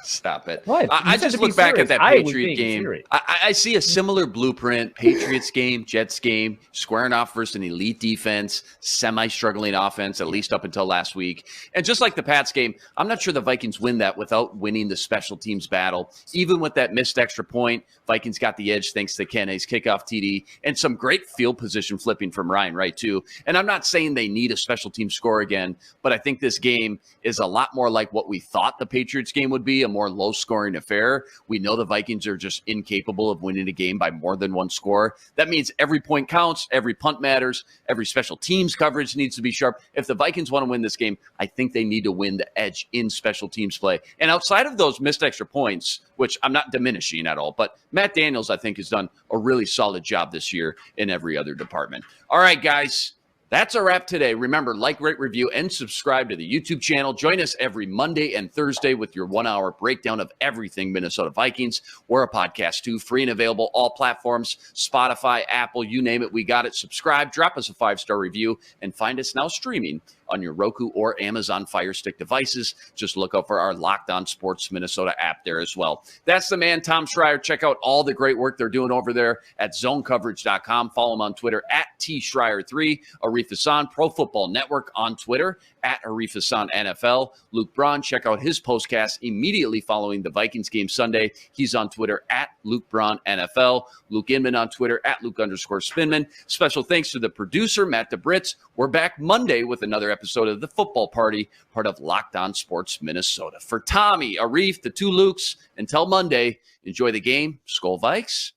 Stop it. What? I just look back at that Patriot game. I see a similar blueprint. Patriots game, Jets game, squaring off versus an elite defense, semi-struggling offense, at least up until last week. And just like the Pats game, I'm not sure the Vikings win that without winning the special teams battle. Even with that missed extra point, Vikings got the edge thanks to Kenne's kickoff TD and some great field position flipping from Ryan Wright, too. And I'm not saying they need a special team score again, but I think this game is a lot more like what we thought the Patriots game would be, a more low-scoring affair. We know the Vikings are just incapable of winning a game by more than one score. That means every point counts, every punt matters, every special teams coverage needs to be sharp. If the Vikings want to win this game, I think they need to win the edge in special teams play. And outside of those missed extra points, which I'm not diminishing at all, but Matt Daniels, I think, has done a really solid job this year in every other department. All right, guys. That's a wrap today. Remember, like, rate, review, and subscribe to the YouTube channel. Join us every Monday and Thursday with your 1-hour breakdown of everything Minnesota Vikings. We're a podcast, too, free and available, all platforms, Spotify, Apple, you name it, we got it. Subscribe, drop us a 5-star review, and find us now streaming on your Roku or Amazon Fire Stick devices. Just look out for our Locked On Sports Minnesota app there as well. That's the man, Tom Schreier. Check out all the great work they're doing over there at zonecoverage.com. Follow him on Twitter at TSchreier3. Arif Hassan, Pro Football Network on Twitter at Arif Hassan NFL. Luke Braun, check out his postcast immediately following the Vikings game Sunday. He's on Twitter at Luke Braun NFL. Luke Inman on Twitter at Luke_Spinman. Special thanks to the producer, Matt DeBritz. We're back Monday with another episode of The Football Party, part of Locked On Sports Minnesota. For Tommy, Arif, the two Lukes, until Monday, enjoy the game. Skol Vikes,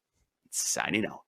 signing out.